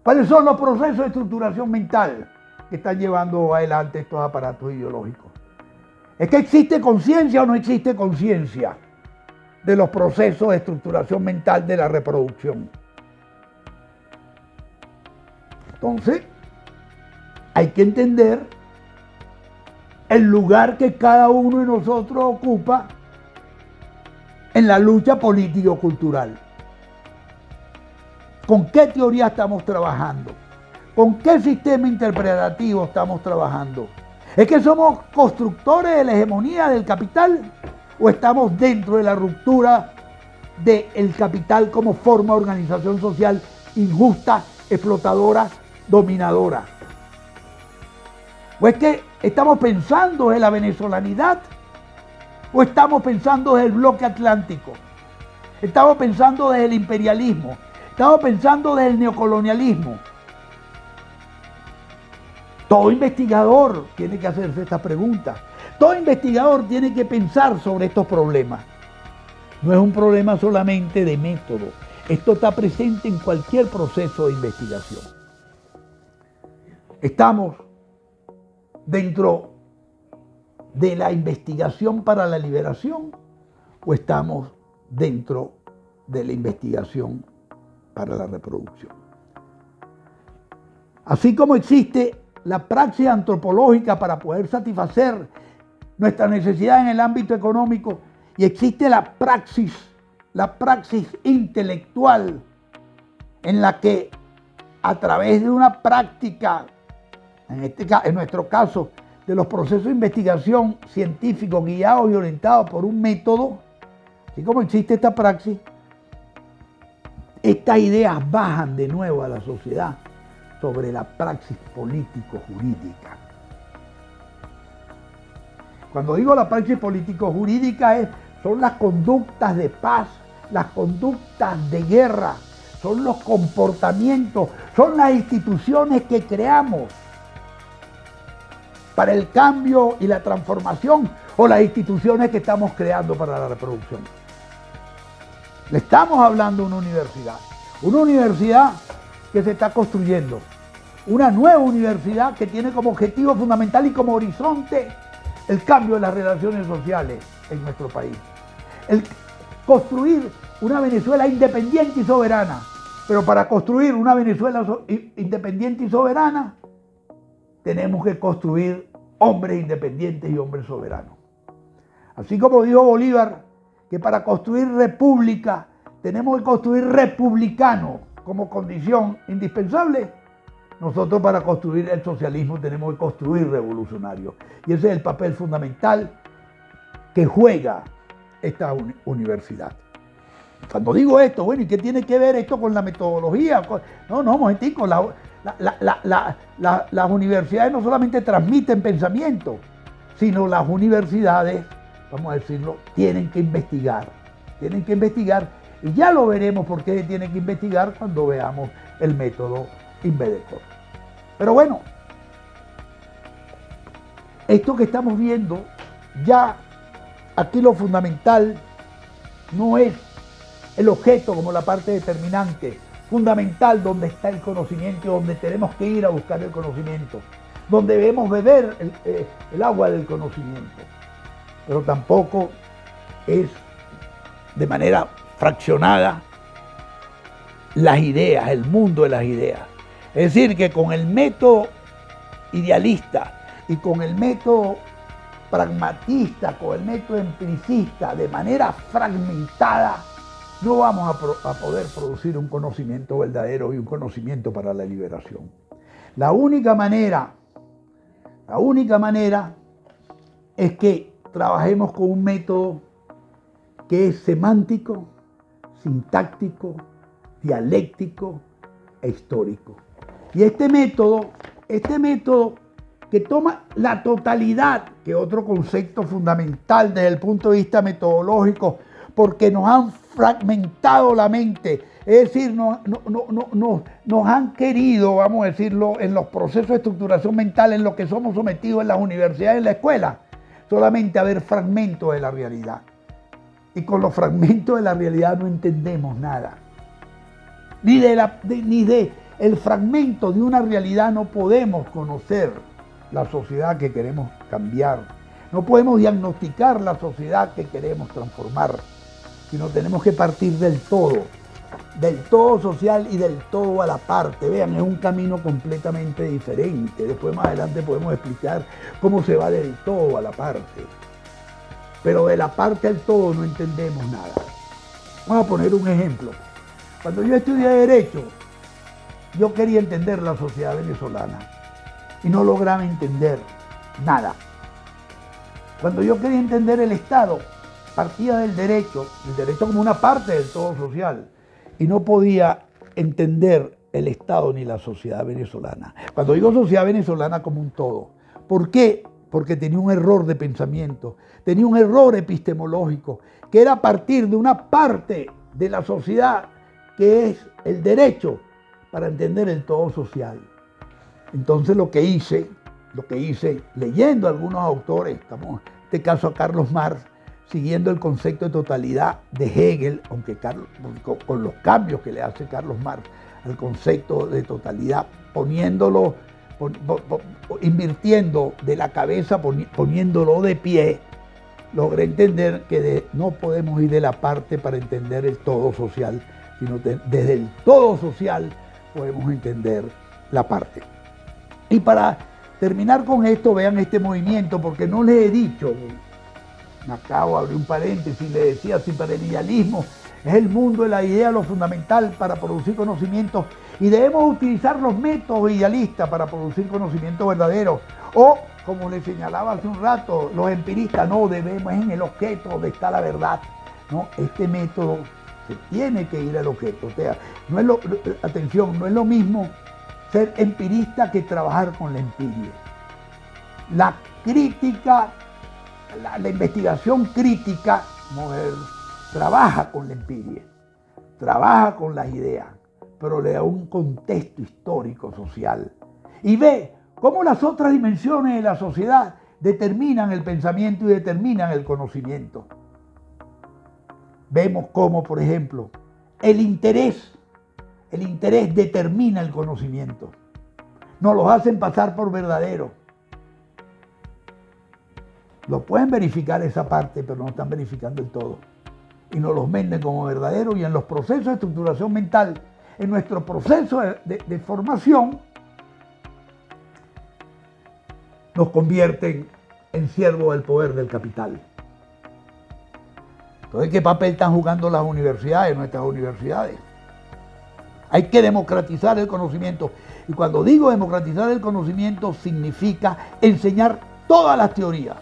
¿Cuáles son los procesos de estructuración mental que están llevando adelante estos aparatos ideológicos? ¿Es que existe conciencia o no existe conciencia de los procesos de estructuración mental de la reproducción? Entonces, hay que entender el lugar que cada uno de nosotros ocupa en la lucha político-cultural. ¿Con qué teoría estamos trabajando? ¿Con qué sistema interpretativo estamos trabajando? ¿Es que somos constructores de la hegemonía del capital o estamos dentro de la ruptura del capital como forma de organización social injusta, explotadora, dominadora? ¿O es que estamos pensando en la venezolanidad o estamos pensando en el bloque atlántico? Estamos pensando desde el imperialismo. Estamos pensando desde el neocolonialismo. Todo investigador tiene que hacerse estas preguntas. Todo investigador tiene que pensar sobre estos problemas. No es un problema solamente de método. Esto está presente en cualquier proceso de investigación. Estamos dentro de la investigación para la liberación o estamos dentro de la investigación para la reproducción. Así como existe la praxis antropológica para poder satisfacer nuestra necesidad en el ámbito económico y existe la praxis intelectual en la que a través de una práctica, en nuestro caso, de los procesos de investigación científicos guiados y orientados por un método, así como existe esta praxis, estas ideas bajan de nuevo a la sociedad sobre la praxis político-jurídica. Cuando digo la praxis político-jurídica son las conductas de paz, las conductas de guerra, son los comportamientos, son las instituciones que creamos para el cambio y la transformación o las instituciones que estamos creando para la reproducción. Le estamos hablando de una universidad que se está construyendo, una nueva universidad que tiene como objetivo fundamental y como horizonte el cambio de las relaciones sociales en nuestro país. El construir una Venezuela independiente y soberana. Pero para construir una Venezuela independiente y soberana, tenemos que construir hombres independientes y hombres soberanos. Así como dijo Bolívar, que para construir república tenemos que construir republicanos como condición indispensable. Nosotros para construir el socialismo tenemos que construir revolucionarios. Y ese es el papel fundamental que juega esta universidad. Cuando digo esto, bueno, ¿y qué tiene que ver esto con la metodología? No, momentico, las universidades no solamente transmiten pensamiento, sino las universidades, vamos a decirlo, tienen que investigar, y ya lo veremos por qué tienen que investigar cuando veamos el método Invedecor. Pero bueno, esto que estamos viendo, ya aquí lo fundamental no es el objeto como la parte determinante, fundamental donde está el conocimiento, donde tenemos que ir a buscar el conocimiento, donde debemos beber el agua del conocimiento. Pero tampoco es de manera fraccionada las ideas, el mundo de las ideas. Es decir, que con el método idealista y con el método pragmatista, con el método empiricista, de manera fragmentada, no vamos a poder producir un conocimiento verdadero y un conocimiento para la liberación. La única manera es que trabajemos con un método que es semántico, sintáctico, dialéctico e histórico. Y este método que toma la totalidad, que es otro concepto fundamental desde el punto de vista metodológico, porque nos han fragmentado la mente, es decir, nos han querido, vamos a decirlo, en los procesos de estructuración mental en los que somos sometidos en las universidades y en la escuela, solamente a ver fragmentos de la realidad. Y con los fragmentos de la realidad no entendemos nada. Ni de el fragmento de una realidad no podemos conocer la sociedad que queremos cambiar. No podemos diagnosticar la sociedad que queremos transformar, sino tenemos que partir del todo social y del todo a la parte. Vean, es un camino completamente diferente. Después más adelante podemos explicar cómo se va del todo a la parte. Pero de la parte al todo no entendemos nada. Vamos a poner un ejemplo. Cuando yo estudié Derecho, yo quería entender la sociedad venezolana y no lograba entender nada. Cuando yo quería entender el Estado, partía del derecho como una parte del todo social, y no podía entender el Estado ni la sociedad venezolana. Cuando digo sociedad venezolana como un todo, ¿por qué? Porque tenía un error de pensamiento, tenía un error epistemológico, que era partir de una parte de la sociedad, que es el derecho, para entender el todo social. Entonces lo que hice leyendo a algunos autores, en este caso a Carlos Marx, siguiendo el concepto de totalidad de Hegel, aunque con los cambios que le hace Carlos Marx al concepto de totalidad, invirtiendo de la cabeza, poniéndolo de pie, logré entender que no podemos ir de la parte para entender el todo social, sino desde el todo social podemos entender la parte. Y para terminar con esto, vean este movimiento, porque no les he dicho, me acabo de abrir un paréntesis, le decía, si para el idealismo es el mundo de la idea lo fundamental para producir conocimiento y debemos utilizar los métodos idealistas para producir conocimiento verdadero, o como le señalaba hace un rato, los empiristas, no, debemos en el objeto donde está la verdad. No, este método se tiene que ir al objeto. O sea, atención, no es lo mismo ser empirista que trabajar con la empiria. La crítica, la investigación crítica, trabaja con la empiria, trabaja con las ideas, pero le da un contexto histórico, social, y ve cómo las otras dimensiones de la sociedad determinan el pensamiento y determinan el conocimiento. Vemos cómo, por ejemplo, el interés determina el conocimiento. Nos los hacen pasar por verdadero. Lo pueden verificar esa parte, pero no están verificando el todo. Y nos los venden como verdadero, y en los procesos de estructuración mental, en nuestro proceso de formación, nos convierten en siervos del poder del capital. Entonces, ¿qué papel están jugando las universidades, nuestras universidades? Hay que democratizar el conocimiento. Y cuando digo democratizar el conocimiento, significa enseñar todas las teorías,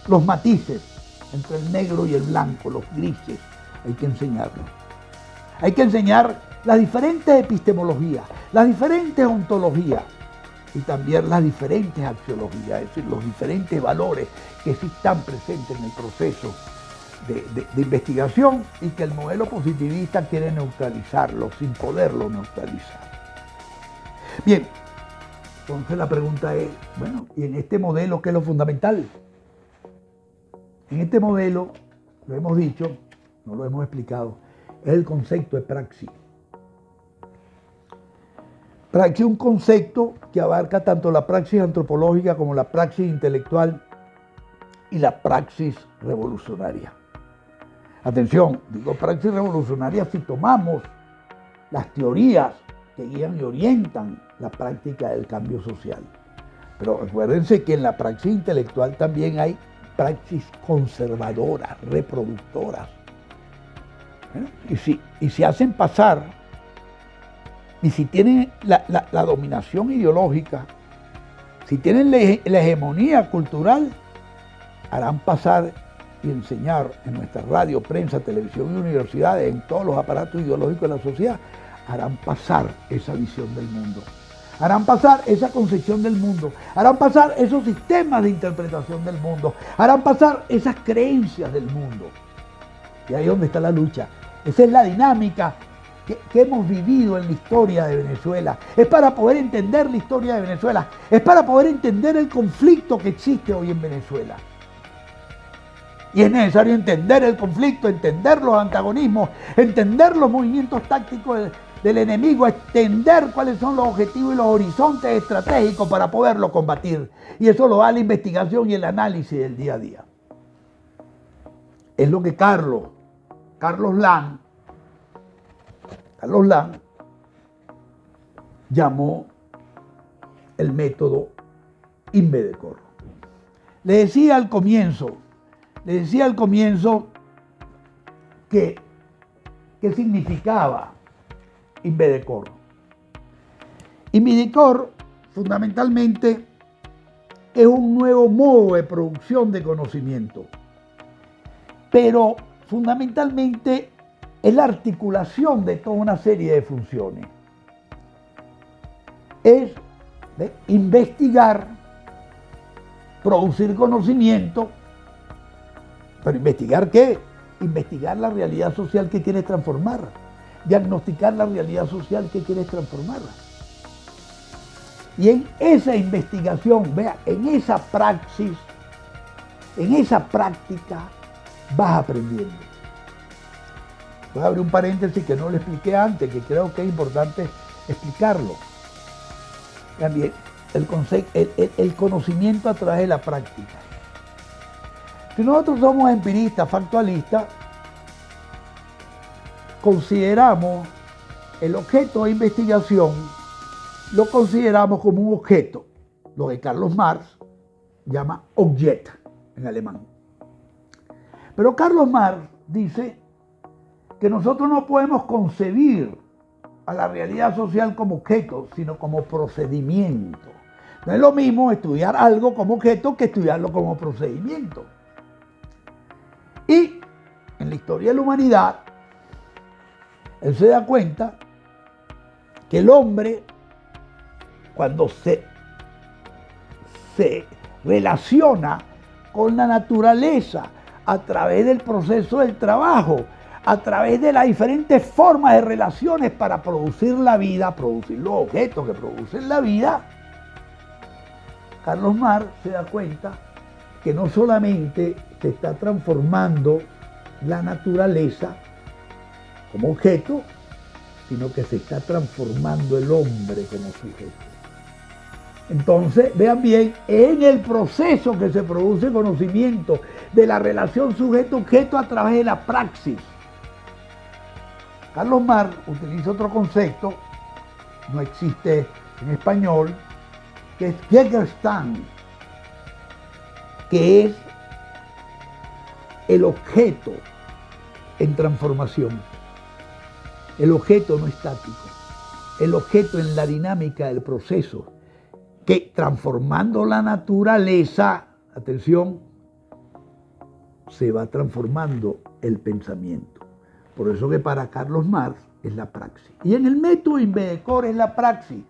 los matices entre el negro y el blanco, los grises, hay que enseñarlos. Hay que enseñar las diferentes epistemologías, las diferentes ontologías y también las diferentes axiologías, es decir, los diferentes valores que sí están presentes en el proceso de investigación y que el modelo positivista quiere neutralizarlo sin poderlo neutralizar. Bien, entonces la pregunta es, bueno, ¿y en este modelo qué es lo fundamental? En este modelo, lo hemos dicho, no lo hemos explicado, es el concepto de praxis. Praxis es un concepto que abarca tanto la praxis antropológica como la praxis intelectual y la praxis revolucionaria. Atención, digo praxis revolucionaria si tomamos las teorías que guían y orientan la práctica del cambio social. Pero acuérdense que en la praxis intelectual también hay praxis conservadoras, reproductoras. Y si hacen pasar, y si tienen la dominación ideológica, si tienen la hegemonía cultural, harán pasar y enseñar en nuestra radio, prensa, televisión y universidades, en todos los aparatos ideológicos de la sociedad, harán pasar esa visión del mundo, harán pasar esa concepción del mundo, harán pasar esos sistemas de interpretación del mundo, harán pasar esas creencias del mundo. Y ahí es donde está la lucha. Esa es la dinámica que hemos vivido en la historia de Venezuela. Es para poder entender la historia de Venezuela, es para poder entender el conflicto que existe hoy en Venezuela. Y es necesario entender el conflicto, entender los antagonismos, entender los movimientos tácticos del enemigo, entender cuáles son los objetivos y los horizontes estratégicos para poderlo combatir. Y eso lo da la investigación y el análisis del día a día. Es lo que Carlos Lang llamó el método Invedecor. Le decía al comienzo que significaba Invedecor. Invedecor fundamentalmente es un nuevo modo de producción de conocimiento, pero fundamentalmente es la articulación de toda una serie de funciones. Es de investigar, producir conocimiento, pero ¿investigar qué? investigar la realidad social que quieres transformar, diagnosticar la realidad social que quieres transformar. Y en esa investigación, vea, en esa praxis, en esa práctica, vas aprendiendo. Voy a abrir un paréntesis que no lo expliqué antes, que creo que es importante explicarlo. También el conocimiento a través de la práctica. Si nosotros somos empiristas, factualistas, consideramos el objeto de investigación, lo consideramos como un objeto, lo que Carlos Marx llama Objekt en alemán. Pero Carlos Marx dice que nosotros no podemos concebir a la realidad social como objeto, sino como procedimiento. No es lo mismo estudiar algo como objeto que estudiarlo como procedimiento. Y en la historia de la humanidad, él se da cuenta que el hombre, cuando se relaciona con la naturaleza a través del proceso del trabajo, a través de las diferentes formas de relaciones para producir la vida, producir los objetos que producen la vida, Carlos Marx se da cuenta que no solamente se está transformando la naturaleza como objeto, sino que se está transformando el hombre como sujeto. Entonces, vean bien, en el proceso que se produce conocimiento de la relación sujeto-objeto a través de la praxis. Carlos Marx utiliza otro concepto, no existe en español, que es Gegenstand, que es el objeto en transformación. El objeto no estático, el objeto en la dinámica del proceso, que transformando la naturaleza, atención, se va transformando el pensamiento. Por eso que para Carlos Marx es la praxis. Y en el método Invedecor es la praxis.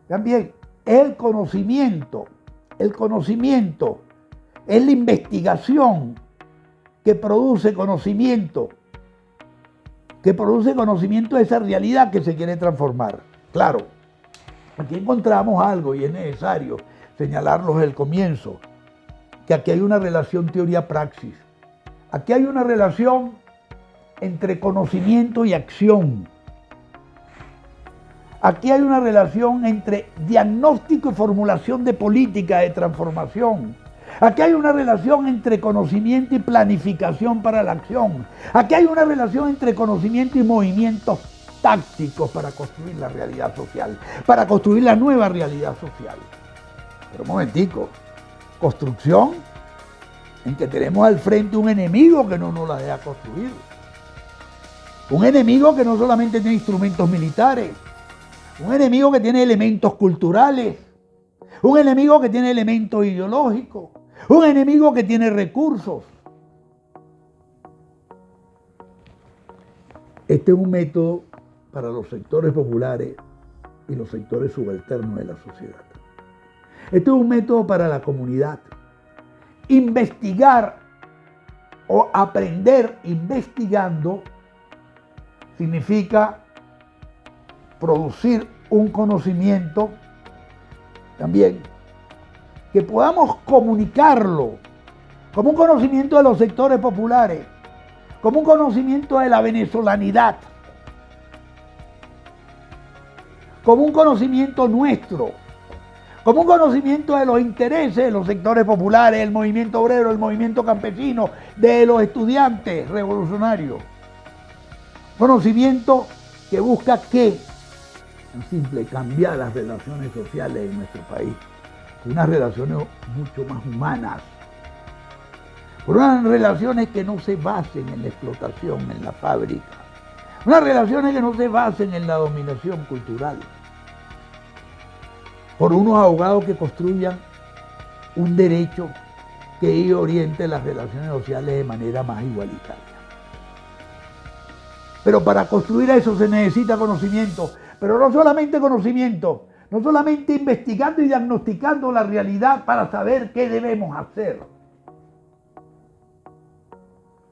También el conocimiento es la investigación que produce conocimiento de esa realidad que se quiere transformar. Claro, aquí encontramos algo y es necesario señalarlo desde el comienzo, que aquí hay una relación teoría-praxis. Aquí hay una relación entre conocimiento y acción. Aquí hay una relación entre diagnóstico y formulación de política de transformación. Aquí hay una relación entre conocimiento y planificación para la acción. Aquí hay una relación entre conocimiento y movimientos tácticos para construir la realidad social, para construir la nueva realidad social. Pero un momentico, construcción en que tenemos al frente un enemigo que no nos la deja construir. Un enemigo que no solamente tiene instrumentos militares, un enemigo que tiene elementos culturales, un enemigo que tiene elementos ideológicos, un enemigo que tiene recursos. Este es un método para los sectores populares y los sectores subalternos de la sociedad. Este es un método para la comunidad. Investigar o aprender investigando significa producir un conocimiento también que podamos comunicarlo como un conocimiento de los sectores populares, como un conocimiento de la venezolanidad, como un conocimiento nuestro, como un conocimiento de los intereses de los sectores populares, del movimiento obrero, del movimiento campesino, de los estudiantes revolucionarios. Conocimiento que busca ¿qué? En simple, cambiar las relaciones sociales en nuestro país. Unas relaciones mucho más humanas. Por unas relaciones que no se basen en la explotación, en la fábrica. Unas relaciones que no se basen en la dominación cultural. Por unos abogados que construyan un derecho que oriente las relaciones sociales de manera más igualitaria. Pero para construir eso se necesita conocimiento, pero no solamente conocimiento, no solamente investigando y diagnosticando la realidad para saber qué debemos hacer.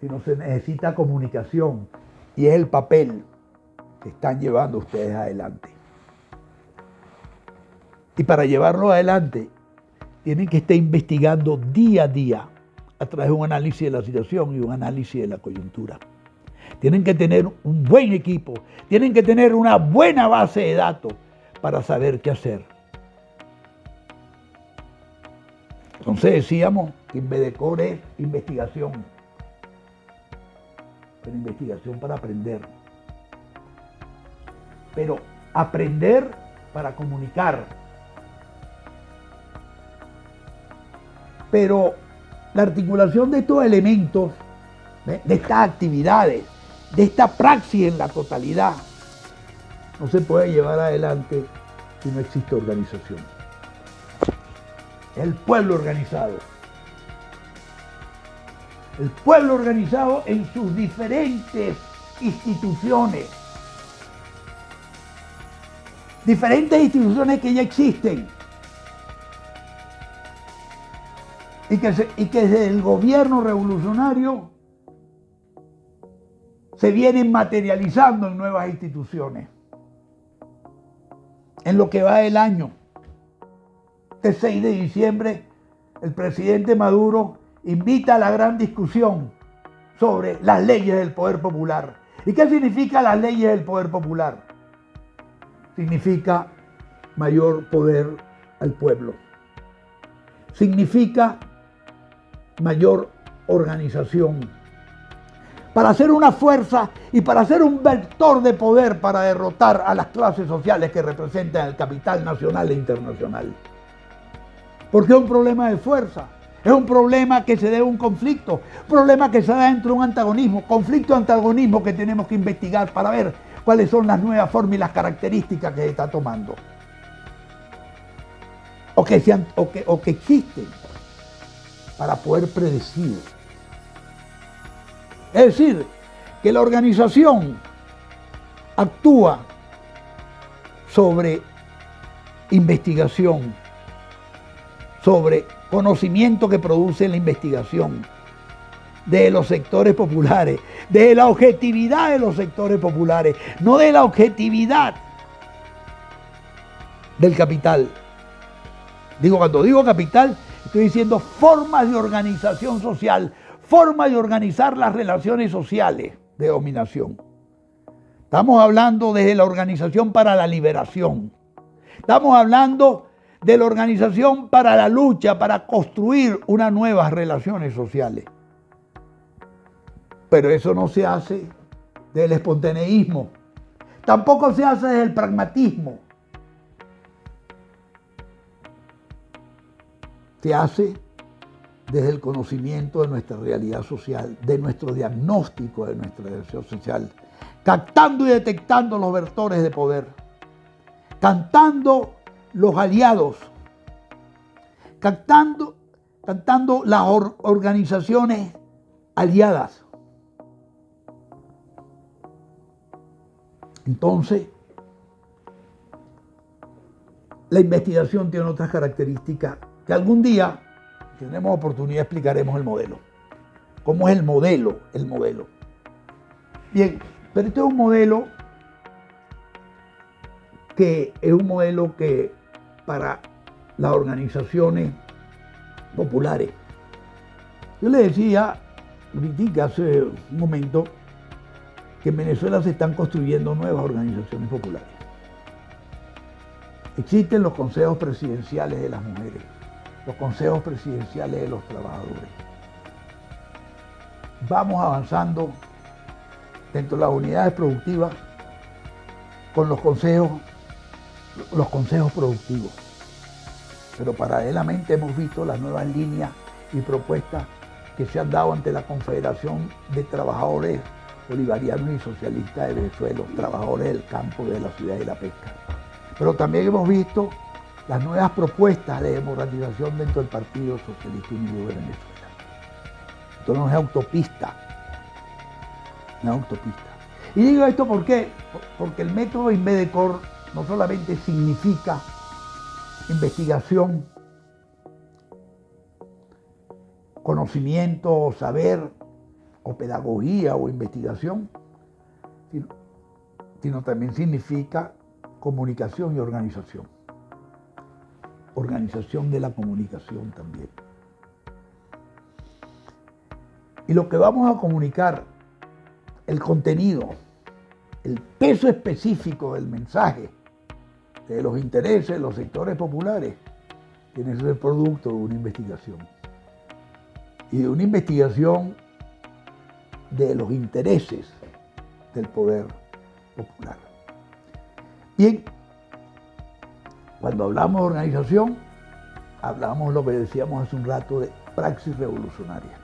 sino se necesita comunicación. Y es el papel que están llevando ustedes adelante. Y para llevarlo adelante, tienen que estar investigando día a día a través de un análisis de la situación y un análisis de la coyuntura. Tienen que tener un buen equipo, tienen que tener una buena base de datos para saber qué hacer. Entonces decíamos que Invedecor es investigación, pero investigación para aprender. Pero aprender para comunicar. Pero la articulación de estos elementos, de estas actividades, de esta praxis en la totalidad, no se puede llevar adelante si no existe organización. El pueblo organizado. El pueblo organizado en sus diferentes instituciones. Diferentes instituciones que ya existen. Y que desde el gobierno revolucionario se vienen materializando en nuevas instituciones. En lo que va del año, este 6 de diciembre, el presidente Maduro invita a la gran discusión sobre las leyes del poder popular. ¿Y qué significa las leyes del poder popular? Significa mayor poder al pueblo. Significa mayor organización. Para ser una fuerza y para ser un vector de poder para derrotar a las clases sociales que representan el capital nacional e internacional. Porque es un problema de fuerza, es un problema que se debe a un conflicto, problema que se da dentro de un antagonismo, conflicto-antagonismo que tenemos que investigar para ver cuáles son las nuevas formas y las características que se está tomando. O que existen para poder predecir. Es decir, que la organización actúa sobre investigación, sobre conocimiento que produce la investigación de los sectores populares, de la objetividad de los sectores populares, no de la objetividad del capital. Cuando digo capital, estoy diciendo formas de organización social, formas de organizar las relaciones sociales de dominación. Estamos hablando desde la organización para la liberación. Estamos hablando de la organización para la lucha, para construir unas nuevas relaciones sociales. Pero eso no se hace del espontaneísmo. Tampoco se hace desde el pragmatismo. Se hace desde el conocimiento de nuestra realidad social, de nuestro diagnóstico de nuestra realidad social, captando y detectando los vectores de poder, cantando los aliados, cantando las organizaciones aliadas. Entonces, la investigación tiene otras características que algún día, si tenemos oportunidad, explicaremos el modelo. ¿Cómo es el modelo? El modelo. Bien, pero este es un modelo que para las organizaciones populares. Yo le decía, ahorita hace un momento, que en Venezuela se están construyendo nuevas organizaciones populares. Existen los consejos presidenciales de las mujeres, los consejos presidenciales de los trabajadores. Vamos avanzando dentro de las unidades productivas con los consejos productivos. Pero paralelamente hemos visto las nuevas líneas y propuestas que se han dado ante la Confederación de Trabajadores Bolivarianos y Socialistas de Venezuela, los trabajadores del campo, de la ciudad y de la pesca. Pero también hemos visto las nuevas propuestas de democratización dentro del Partido Socialista Unido de Venezuela. Esto no es autopista, no es autopista. Y digo esto ¿por qué? Porque el método Invedecor no solamente significa investigación, conocimiento, saber, o pedagogía o investigación, sino también significa comunicación y organización. Organización de la comunicación también. Y lo que vamos a comunicar, el contenido, el peso específico del mensaje, de los intereses de los sectores populares, tiene que ser producto de una investigación. Y de una investigación de los intereses del poder popular. Bien, cuando hablamos de organización, hablamos lo que decíamos hace un rato de praxis revolucionaria.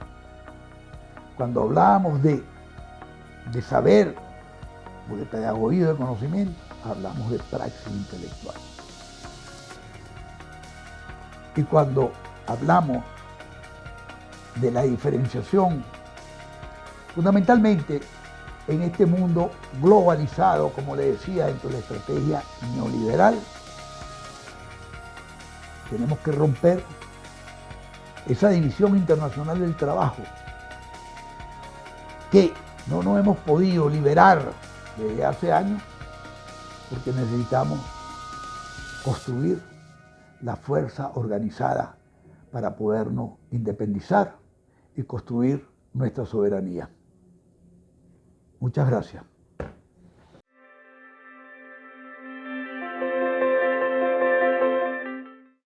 Cuando hablábamos de saber, o de pedagogía de conocimiento, hablamos de praxis intelectual. Y cuando hablamos de la diferenciación, fundamentalmente en este mundo globalizado, como le decía, dentro de la estrategia neoliberal, tenemos que romper esa división internacional del trabajo que no nos hemos podido liberar desde hace años, porque necesitamos construir la fuerza organizada para podernos independizar y construir nuestra soberanía. Muchas gracias.